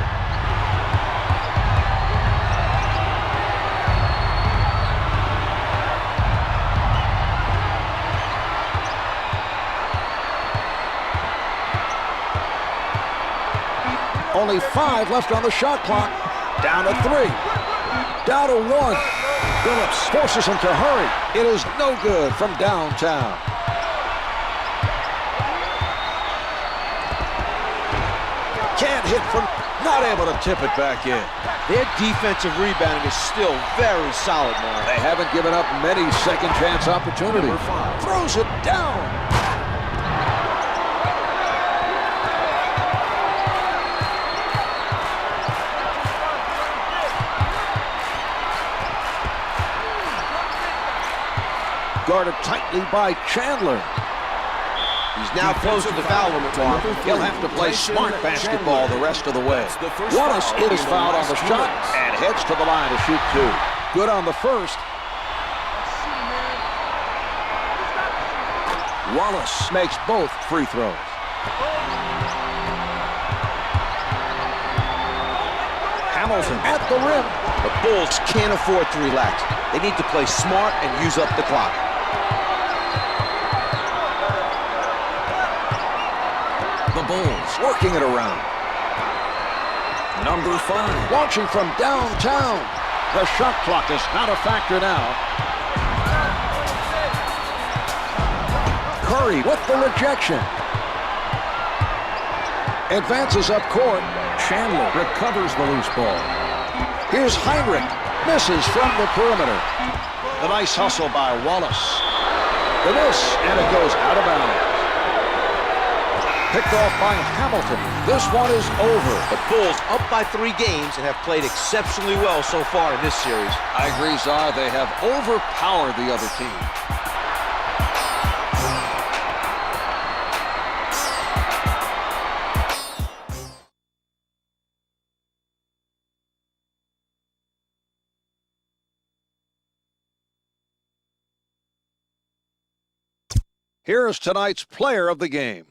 Only 5 left on the shot clock. Down to 3. Down to 1. Phillips forces him to hurry. It is no good from downtown. Can't hit from, not able to tip it back in. Their defensive rebounding is still very solid, Mark. They haven't given up many second chance opportunities. Throws it down. Guarded tightly by Chandler. He's now close to the foul limit mark. He'll have to play smart basketball the rest of the way. Wallace is fouled on the shot and heads to the line to shoot two. Good on the first. Wallace makes both free throws. Hamilton at the rim. The Bulls can't afford to relax. They need to play smart and use up the clock. The Bulls working it around. Number 5. Launching from downtown. The shot clock is not a factor now. Curry with the rejection. Advances up court. Chandler recovers the loose ball. Here's Heinrich. Misses from the perimeter. The nice hustle by Wallace. The miss, and it goes out of bounds. Picked off by Hamilton. This one is over. The Bulls up by 3 games and have played exceptionally well so far in this series. I agree, Czar. They have overpowered the other team. Here is tonight's player of the game.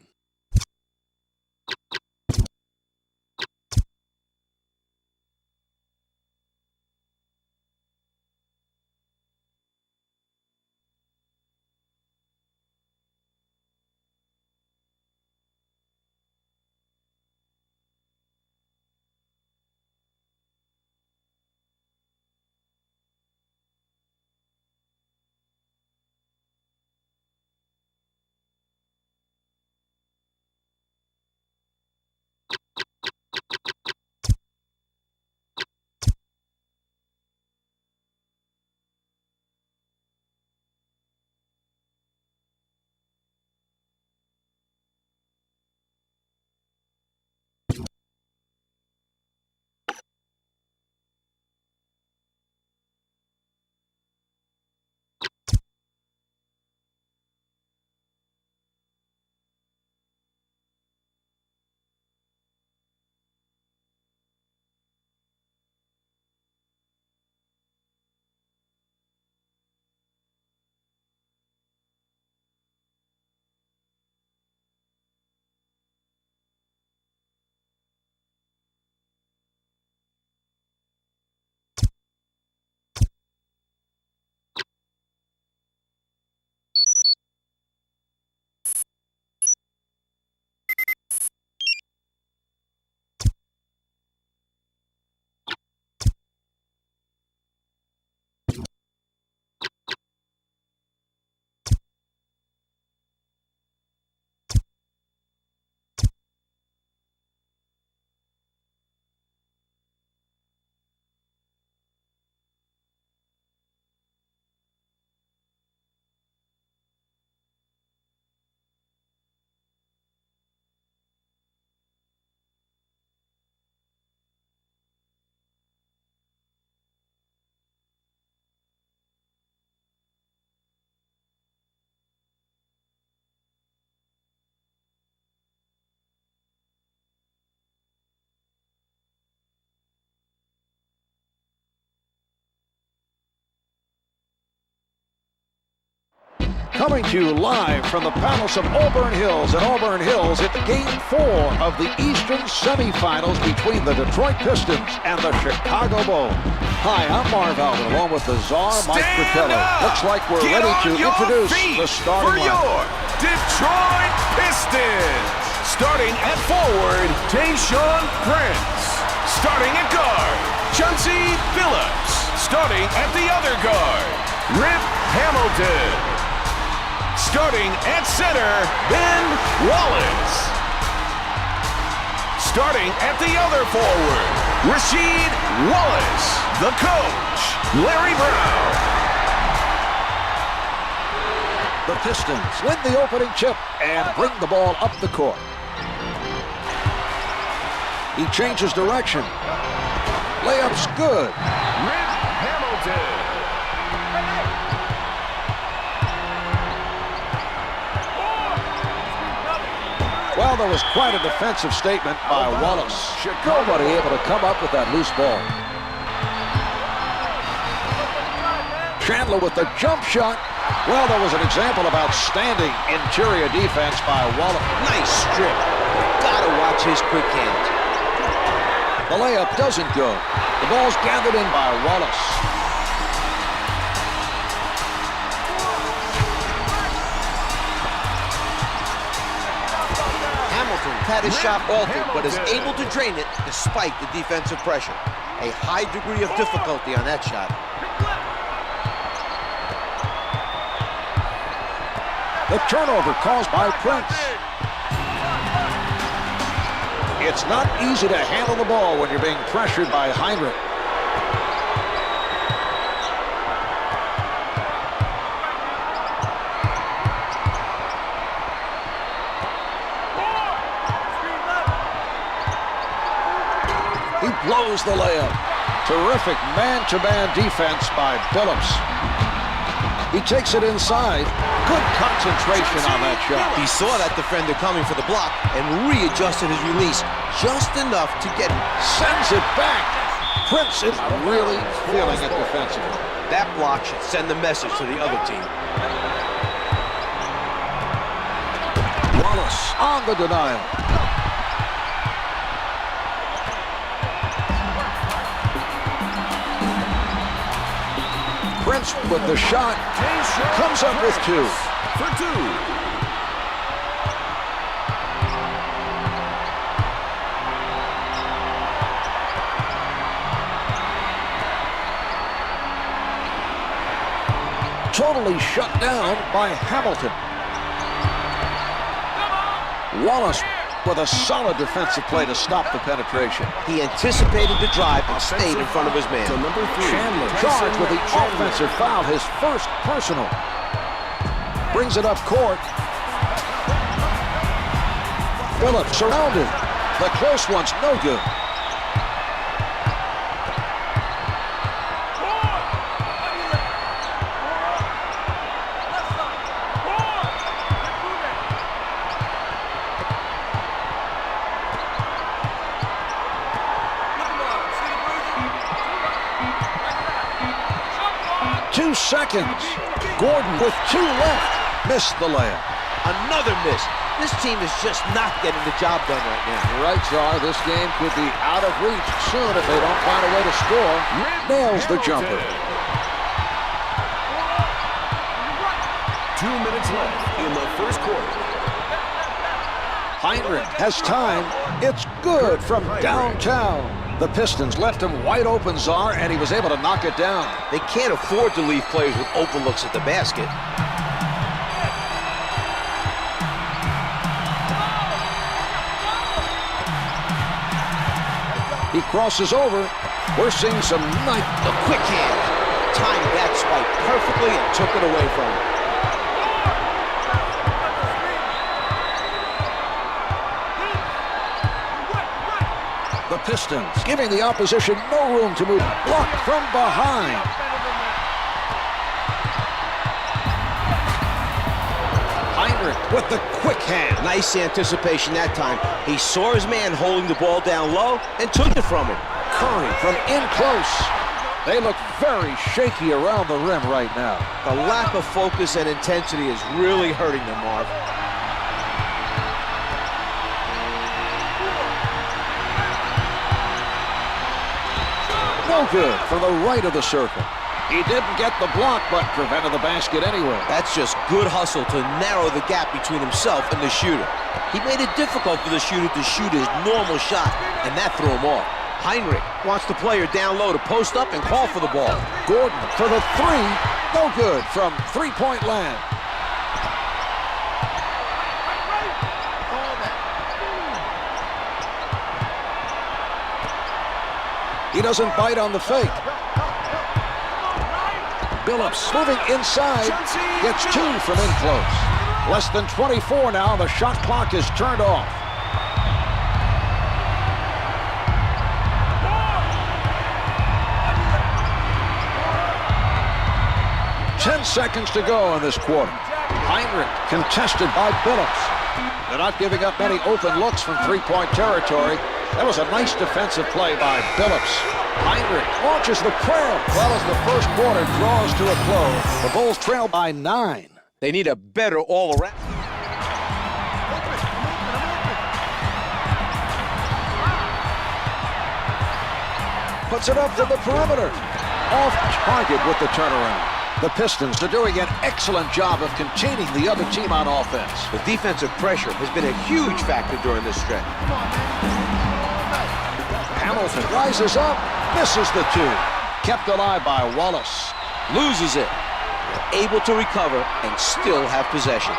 Coming to you live from the Palace of Auburn Hills. In Auburn Hills, it's Game 4 of the Eastern semifinals between the Detroit Pistons and the Chicago Bulls. Hi, I'm Marv Albert, along with the Czar, Mike Fratello. Looks like we're ready to introduce the starting lineup. Your Detroit Pistons. Starting at forward, Tayshaun Prince. Starting at guard, Chauncey Billups. Starting at the other guard, Rip Hamilton. Starting at center, Ben Wallace. Starting at the other forward, Rasheed Wallace. The coach, Larry Brown. The Pistons win the opening tip and bring the ball up the court. He changes direction. Layup's good. Rip Hamilton. Well, there was quite a defensive statement by Wallace. Nobody able to come up with that loose ball. Chandler with the jump shot. Well, there was an example of outstanding interior defense by Wallace. Nice strip. Gotta watch his quick hands. The layup doesn't go. The ball's gathered in by Wallace. Hamilton had his shot altered, but is able to drain it despite the defensive pressure. A high degree of difficulty on that shot. The turnover caused by Prince. It's not easy to handle the ball when you're being pressured by Marhq. He blows the layup. Terrific man-to-man defense by Phillips. He takes it inside. Good concentration on that shot. He saw that defender coming for the block and readjusted his release just enough to get him. Sends it back. Prince is really feeling it defensively. That block should send a message to the other team. Wallace on the denial. Prince with the shot. Comes up with two. For two. Totally shut down by Hamilton. Wallace with a solid defensive play to stop the penetration. He anticipated the drive and stayed in front of his man. To number 3. Chandler charged with the offensive foul, his first personal. Brings it up court. Phillips surrounded. The close one's no good. Two seconds. Gordon with 2 left. Missed the layup. Another miss. This team is just not getting the job done right now. You're right, Czar. This game could be out of reach soon if they don't find a way to score. Nails the jumper. 2 minutes left in the first quarter. Marhq has time. It's good from downtown. The Pistons left him wide open, Czar, and he was able to knock it down. They can't afford to leave players with open looks at the basket. He crosses over. We're seeing some nice... The quick hand. Timed that swipe perfectly and took it away from him. The Pistons giving the opposition no room to move. Blocked from behind. Marhq with the quick hand. Nice anticipation that time. He saw his man holding the ball down low and took it from him. Curry from in close. They look very shaky around the rim right now. The lack of focus and intensity is really hurting them, Marv. No good from the right of the circle. He didn't get the block, but prevented the basket anyway. That's just good hustle to narrow the gap between himself and the shooter. He made it difficult for the shooter to shoot his normal shot, and that threw him off. Marhq wants the player down low to post up and call for the ball. Gordon for the 3. No good from three-point land. He doesn't bite on the fake. Phillips moving inside, gets 2 from in close. Less than 24 now, the shot clock is turned off. Ten seconds to go in this quarter. Marhq contested by Phillips. They're not giving up many open looks from three-point territory. That was a nice defensive play by Billups. Marhq launches the prayer. Well, as the first quarter draws to a close, the Bulls trail by 9. They need a better all-around. Puts it up to the perimeter. Off target with the turnaround. The Pistons are doing an excellent job of containing the other team on offense. The defensive pressure has been a huge factor during this stretch. Hamilton rises up, misses the two. Kept alive by Wallace. Loses it. Able to recover and still have possession.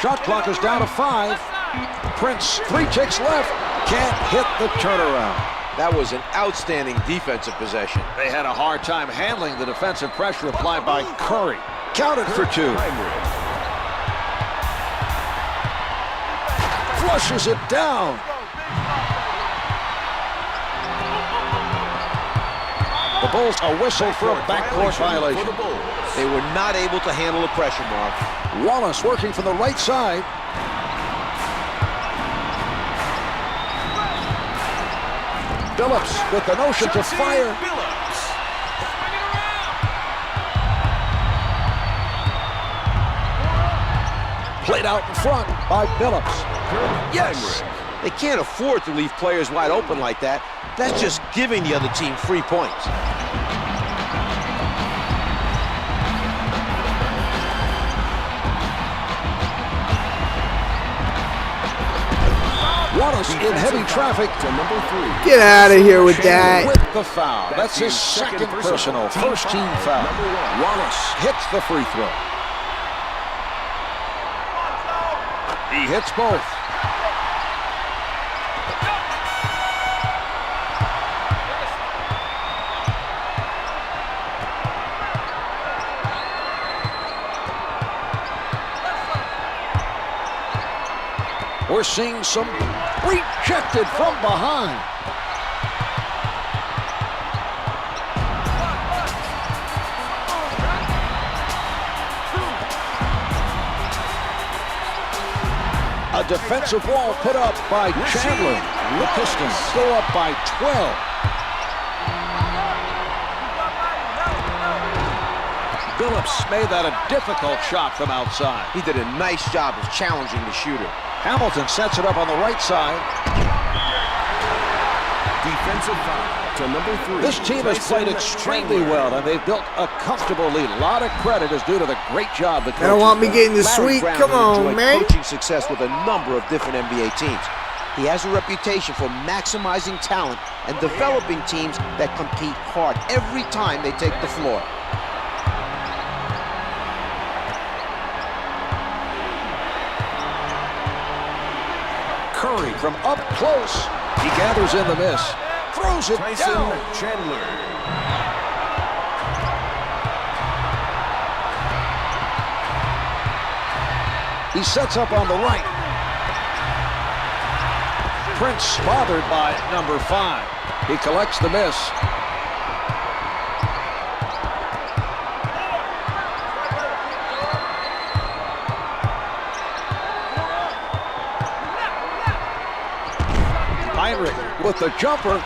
Shot clock is down to 5. Prince, 3 ticks left. Can't hit the turnaround. That was an outstanding defensive possession. They had a hard time handling the defensive pressure applied by Curry. Counted for 2. Flushes it down. The Bulls a whistle for a backcourt violation. They were not able to handle the pressure, Mark. Wallace working from the right side. Billups with the notion to fire. Played out in front by Billups. Yes! They can't afford to leave players wide open like that. That's just giving the other team free points. Wallace in heavy traffic to number 3. Get out of here with that. With the foul. That's his second personal. First team foul. Wallace hits the free throw. He hits both. We're seeing some rejected from behind. A defensive wall put up by Chandler. The Pistons go up by 12. Billups made that a difficult shot from outside. He did a nice job of challenging the shooter. Hamilton sets it up on the right side. Defensive foul to number 3. This team has played extremely well, and they've built a comfortable lead. A lot of credit is due to the great job the coaches. I don't want me getting the Larry sweet. Brown Come on, enjoyed man. coaching success with a number of different NBA teams. He has a reputation for maximizing talent and developing teams that compete hard every time they take the floor. Curry from up close. He gathers in the miss. Throws it down. Chandler. He sets up on the right. Prince bothered by number 5. He collects the miss. Marhq with the jumper.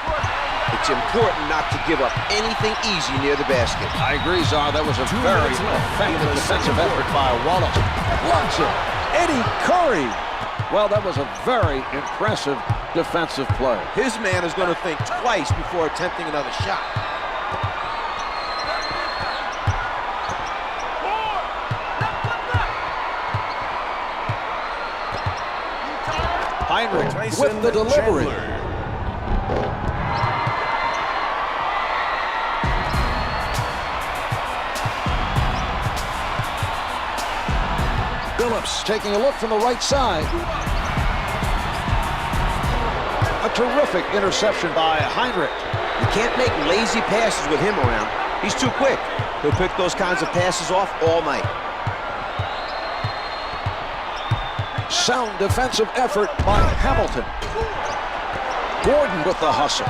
It's important not to give up anything easy near the basket. I agree, Czar. That was a very effective defensive effort by Wallace. Blocks it. Eddie Curry. Well, that was a very impressive defensive play. His man is going to think twice before attempting another shot. Marhq with the delivery. Billups taking a look from the right side. A terrific interception by Marhq. You can't make lazy passes with him around. He's too quick. He'll pick those kinds of passes off all night. Sound defensive effort by Hamilton. Gordon with the hustle.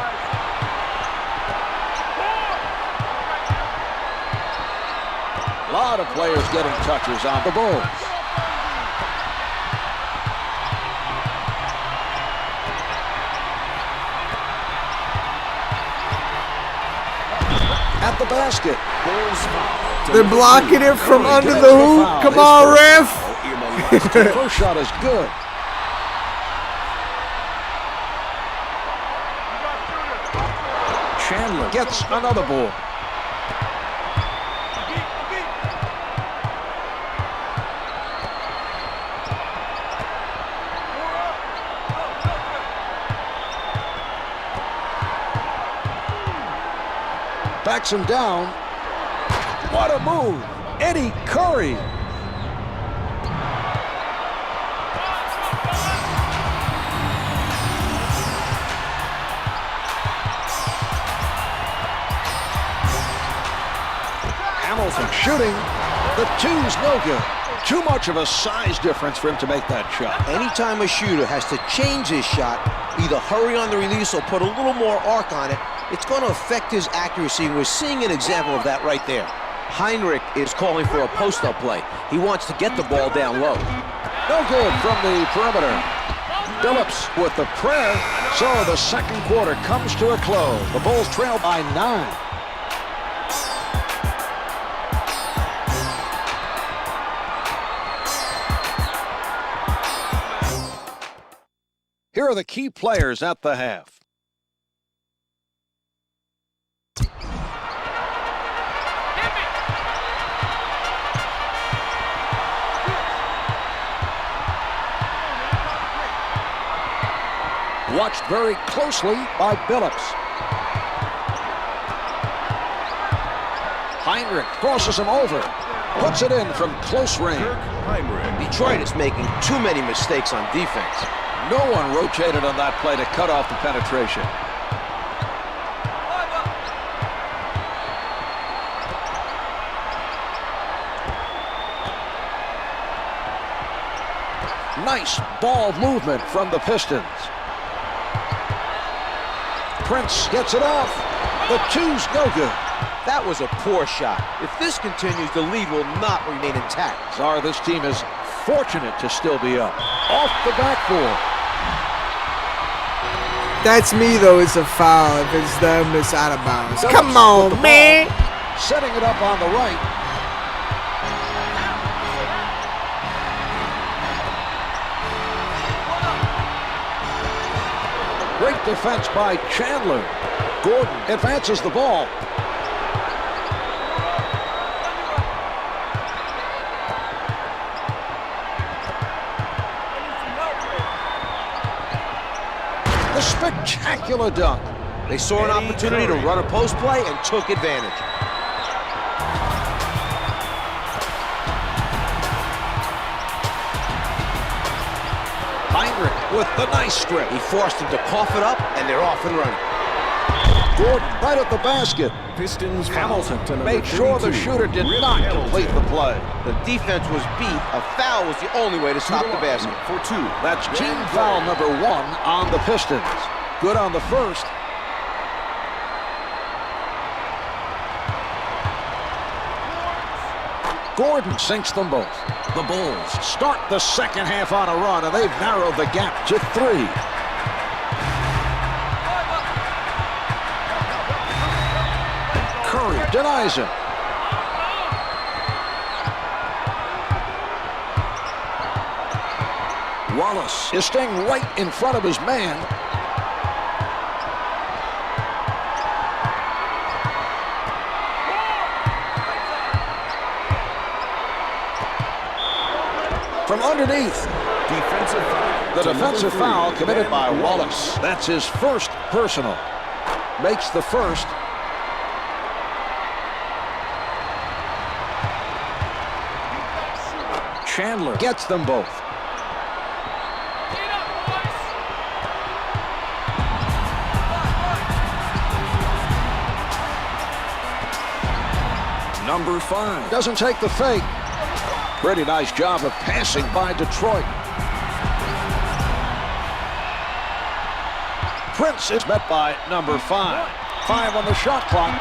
A lot of players getting touches on the Bulls. At the basket. They're blocking it from under the hoop. Come on, ref. First shot is good. Chandler gets another ball. Backs him down. What a move. Eddie Curry. Hamilton shooting. The two's no good. Too much of a size difference for him to make that shot. Anytime a shooter has to change his shot, either hurry on the release or put a little more arc on it, it's going to affect his accuracy. We're seeing an example of that right there. Marhq is calling for a post-up play. He wants to get the ball down low. No good from the perimeter. Billups with the prayer. So the second quarter comes to a close. The Bulls trail by 9. Here are the key players at the half. Watched very closely by Billups. Marhq crosses him over. Puts it in from close range. Detroit is making too many mistakes on defense. No one rotated on that play to cut off the penetration. Nice ball movement from the Pistons. Prince gets it off. The two's no good. That was a poor shot. If this continues, the lead will not remain intact. Czar, this team is fortunate to still be up. Off the backboard. That's me, though. It's a foul. If it's them, it's out of bounds. Come on, man. Setting it up on the right. Great defense by Chandler. Gordon advances the ball. The spectacular dunk. They saw an opportunity to run a post play and took advantage. Marhq with the nice strip. He forced him to cough it up, and they're off and running. Gordon right at the basket. Pistons Hamilton made sure the shooter did not complete the play. The defense was beat. A foul was the only way to stop the basket. For 2. That's team foul number 1 on the Pistons. Good on the first. Gordon sinks them both. The Bulls start the second half on a run, and they've narrowed the gap to 3. Curry denies him. Wallace is staying right in front of his man. From underneath. The defensive foul committed by Wallace. That's his first personal. Makes the first. Chandler gets them both. Number 5 doesn't take the fake. Pretty nice job of passing by Detroit. Prince is met by number 5. 5 on the shot clock.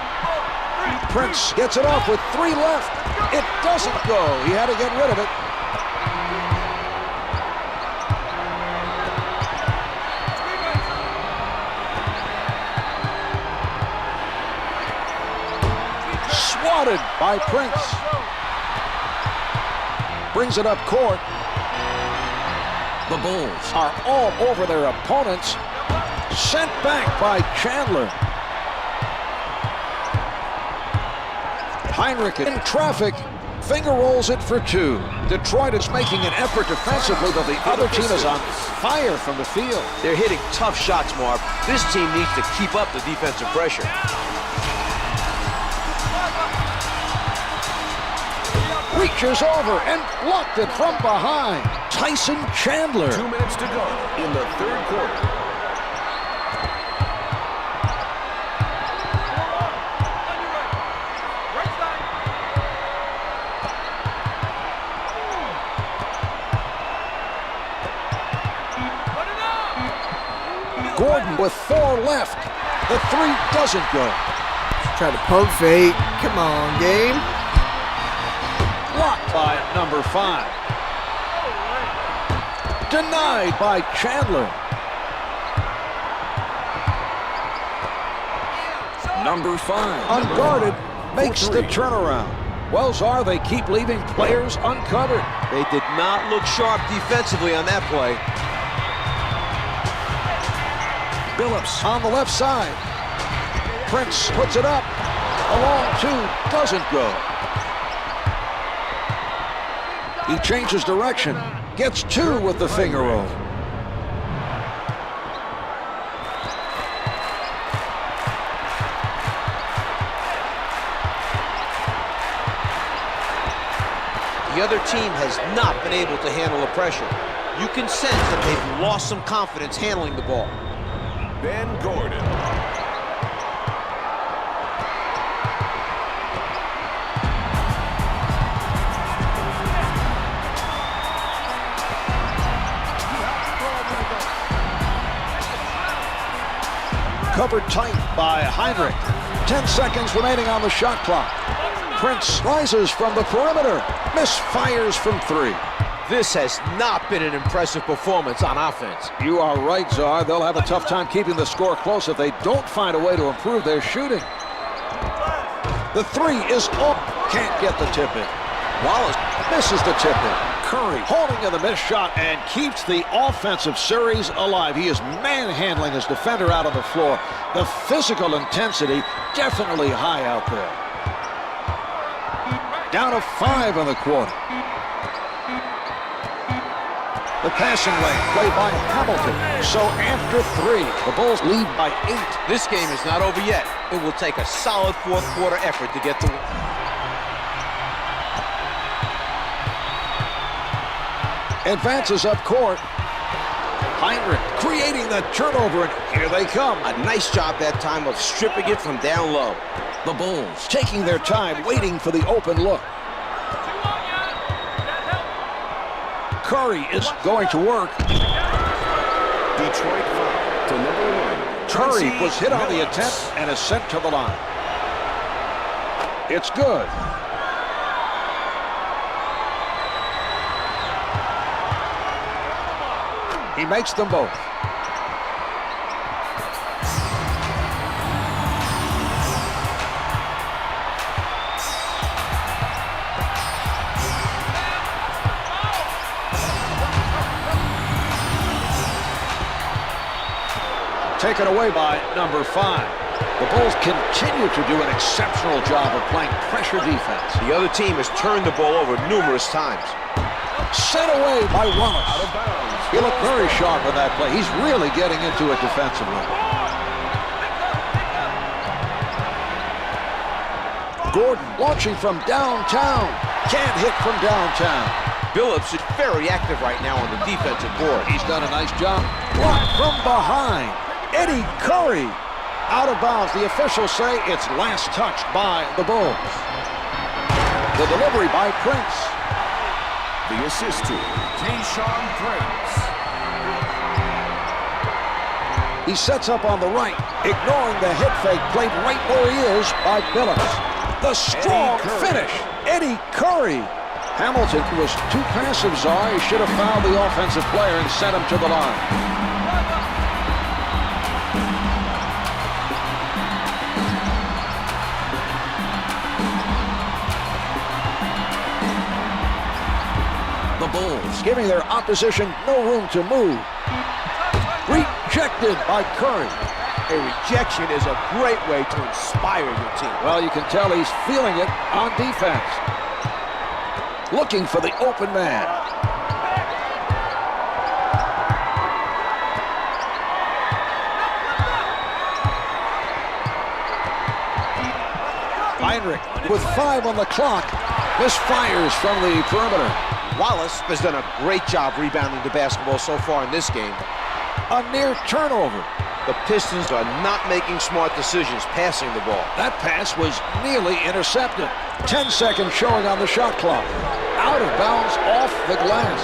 Prince gets it off with 3 left. It doesn't go. He had to get rid of it. Swatted by Prince. Brings it up court. The Bulls are all over their opponents. Sent back by Chandler. Marhq in traffic. Finger rolls it for 2. Detroit is making an effort defensively, but the other team is on fire from the field. They're hitting tough shots, Marv. This team needs to keep up the defensive pressure. Reaches over and blocked it from behind. Tyson Chandler. 2 minutes to go in the third quarter. Gordon with 4 left. The 3 doesn't go. Try to pump fake. Come on, game. Blocked by number 5. Denied by Chandler. Number 5. Unguarded. Makes the turnaround. Well, Czar, they keep leaving players uncovered. They did not look sharp defensively on that play. Billups on the left side. Prince puts it up. A long 2 doesn't go. He changes direction. Gets 2 with the finger roll. The other team has not been able to handle the pressure. You can sense that they've lost some confidence handling the ball. Ben Gordon. Covered tight by Marhq. 10 seconds remaining on the shot clock. Prince rises from the perimeter. Misfires from 3. This has not been an impressive performance on offense. You are right, Czar. They'll have a tough time keeping the score close if they don't find a way to improve their shooting. The 3 is up. Can't get the tip in. Wallace misses the tip in. Curry holding in the missed shot and keeps the offensive series alive. He is manhandling his defender out on the floor. The physical intensity definitely high out there. Down to 5 in the quarter. The passing lane played by Hamilton. So after 3, the Bulls lead by 8. This game is not over yet. It will take a solid fourth quarter effort to get the win. Advances up court. Marhq creating the turnover, and here they come. A nice job that time of stripping it from down low. The Bulls taking their time, waiting for the open look. Curry is going to work. Detroit foul to number 1. Curry was hit on the attempt and is sent to the line. It's good. He makes them both. Taken away by number 5. The Bulls continue to do an exceptional job of playing pressure defense. The other team has turned the ball over numerous times. Sent away by Wallace. Out of bounds. He looked very sharp on that play. He's really getting into it defensively. Gordon launching from downtown. Can't hit from downtown. Billups is very active right now on the defensive board. He's done a nice job. Blocked from behind. Eddie Curry out of bounds. The officials say it's last touched by the Bulls. The delivery by Prince. The assist to Tayshaun Prince. He sets up on the right, ignoring the hit fake played right where he is by Billups. The strong finish, Eddie Curry. Hamilton was too passive, Czar. He should have fouled the offensive player and sent him to the line. The Bulls giving their opposition no room to move. Rejected by Curry. A rejection is a great way to inspire your team. Well, you can tell he's feeling it on defense. Looking for the open man. Marhq with 5 on the clock. Misfires from the perimeter. Wallace has done a great job rebounding the basketball so far in this game. A near turnover. The Pistons are not making smart decisions passing the ball. That pass was nearly intercepted. 10 seconds showing on the shot clock. Out of bounds off the glass.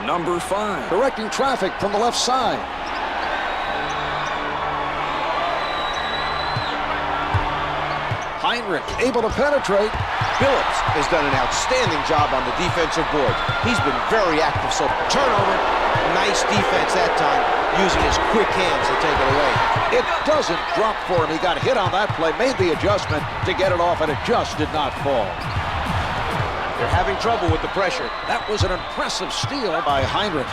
Number 5. Directing traffic from the left side. Marhq able to penetrate. Billups has done an outstanding job on the defensive board. He's been very active, so turnover, nice defense that time, using his quick hands to take it away. It doesn't drop for him. He got hit on that play, made the adjustment to get it off, and it just did not fall. They're having trouble with the pressure. That was an impressive steal by Marhq.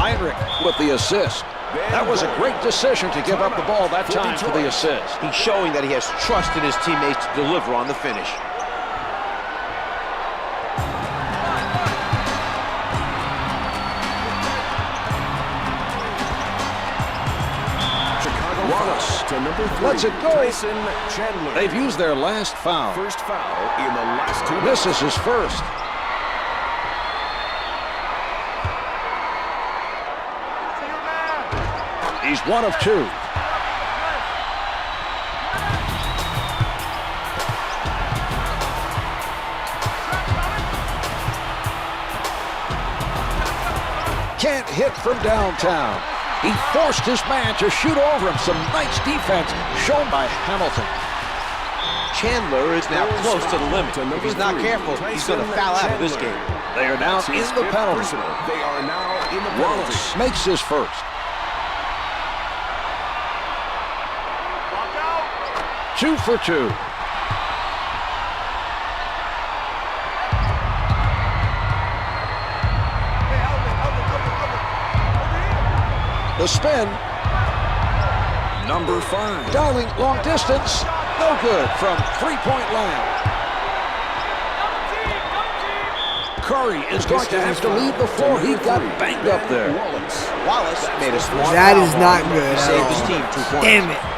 Marhq with the assist. That was a great decision to give up the ball that time for the assist. He's showing that he has trust in his teammates to deliver on the finish. Wallace to number 3. lets it go. Tyson Chandler. They've used their last foul. First foul in the last 2 This is his first. He's 1 of 2. Can't hit from downtown. He forced his man to shoot over him. Some nice defense shown by Hamilton. Chandler is now close to the limit. If he's not careful, he's going to foul out of this game. They are now in the penalty. They are now in the penalty. Wallace makes his first. Two for 2. The spin. Number 5. Dialing long distance. No good from three-point land. Curry is going to have to leave the floor. He got banged up there. Wallace made a smart That foul is not ball. good He at saved all. his team 2 points. Damn it.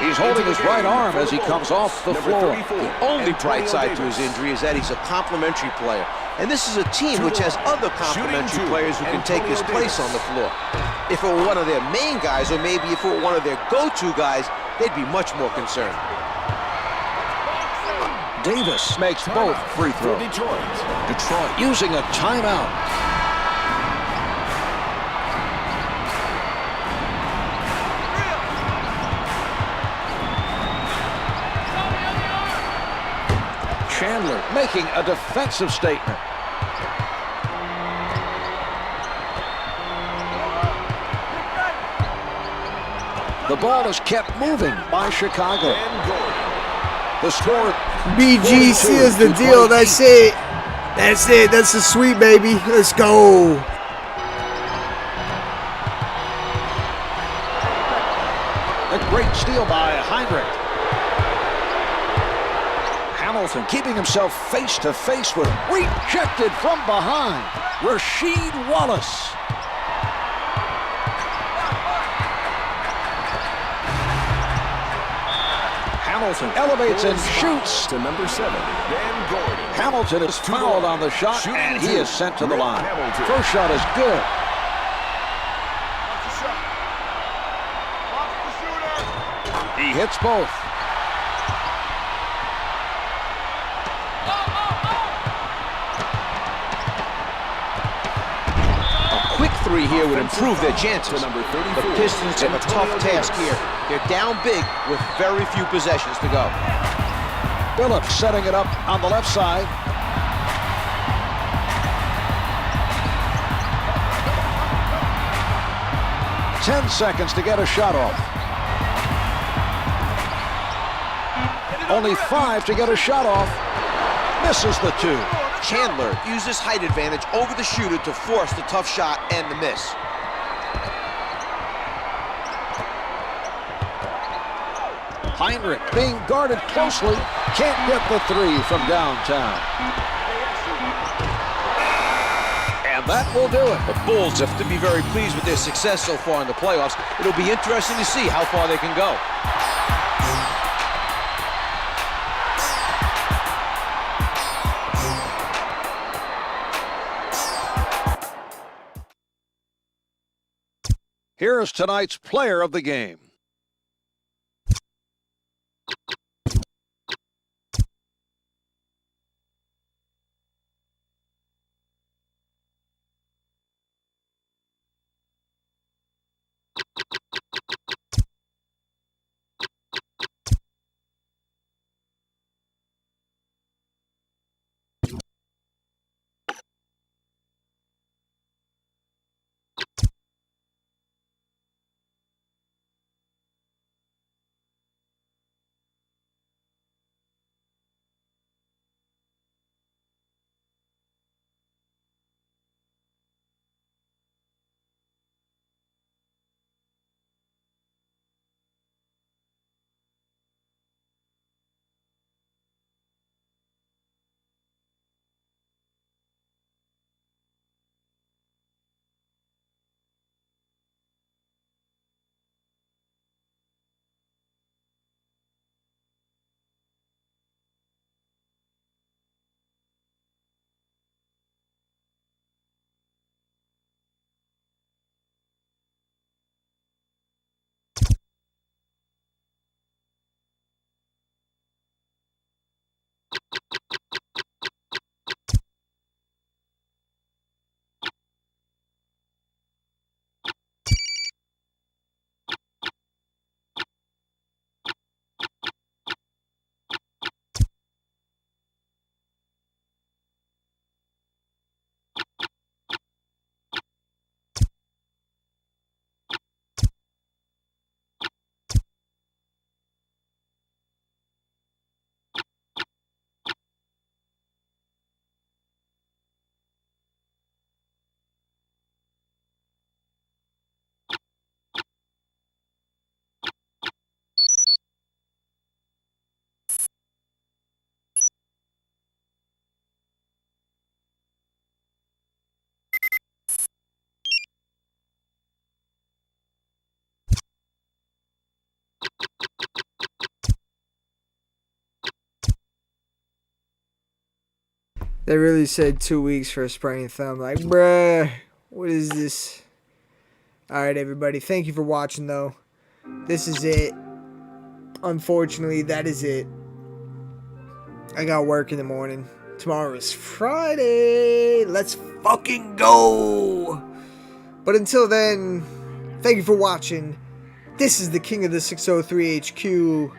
He's holding his right arm as he comes off the floor. The only bright side to his injury is that he's a complimentary player. And this is a team which has other complimentary players who can take his place on the floor. If it were one of their main guys, or maybe if it were one of their go-to guys, they'd be much more concerned. Davis makes both free throws. Detroit using a timeout. Chandler making a defensive statement. The ball is kept moving by Chicago. The score, BG seals the deal. That's it. That's it. That's the sweep, baby. Let's go. a great steal by Marhq. Hamilton keeping himself face to face with rejected from behind. Rasheed Wallace. Hamilton elevates and shoots. To number 7, Van Gordon. Hamilton is fouled on the shot, and he is sent to the line. First shot is good. He hits both. A quick three here would improve their chances. The Pistons have a tough task here. They're down big with very few possessions to go. Phillips setting it up on the left side. Ten seconds to get a shot off. Only 5 to get a shot off. Misses the 2. Chandler uses height advantage over the shooter to force the tough shot and the miss. Heinrich being guarded closely. Can't get the 3 from downtown. And that will do it. The Bulls have to be very pleased with their success so far in the playoffs. It'll be interesting to see how far they can go. Here is tonight's player of the game. They really said 2 weeks for a sprained thumb. Like, bruh, what is this? Alright, everybody. Thank you for watching, though. This is it. Unfortunately, that is it. I got work in the morning. Tomorrow is Friday. Let's fucking go. But until then, thank you for watching. This is the King of the 603 HQ.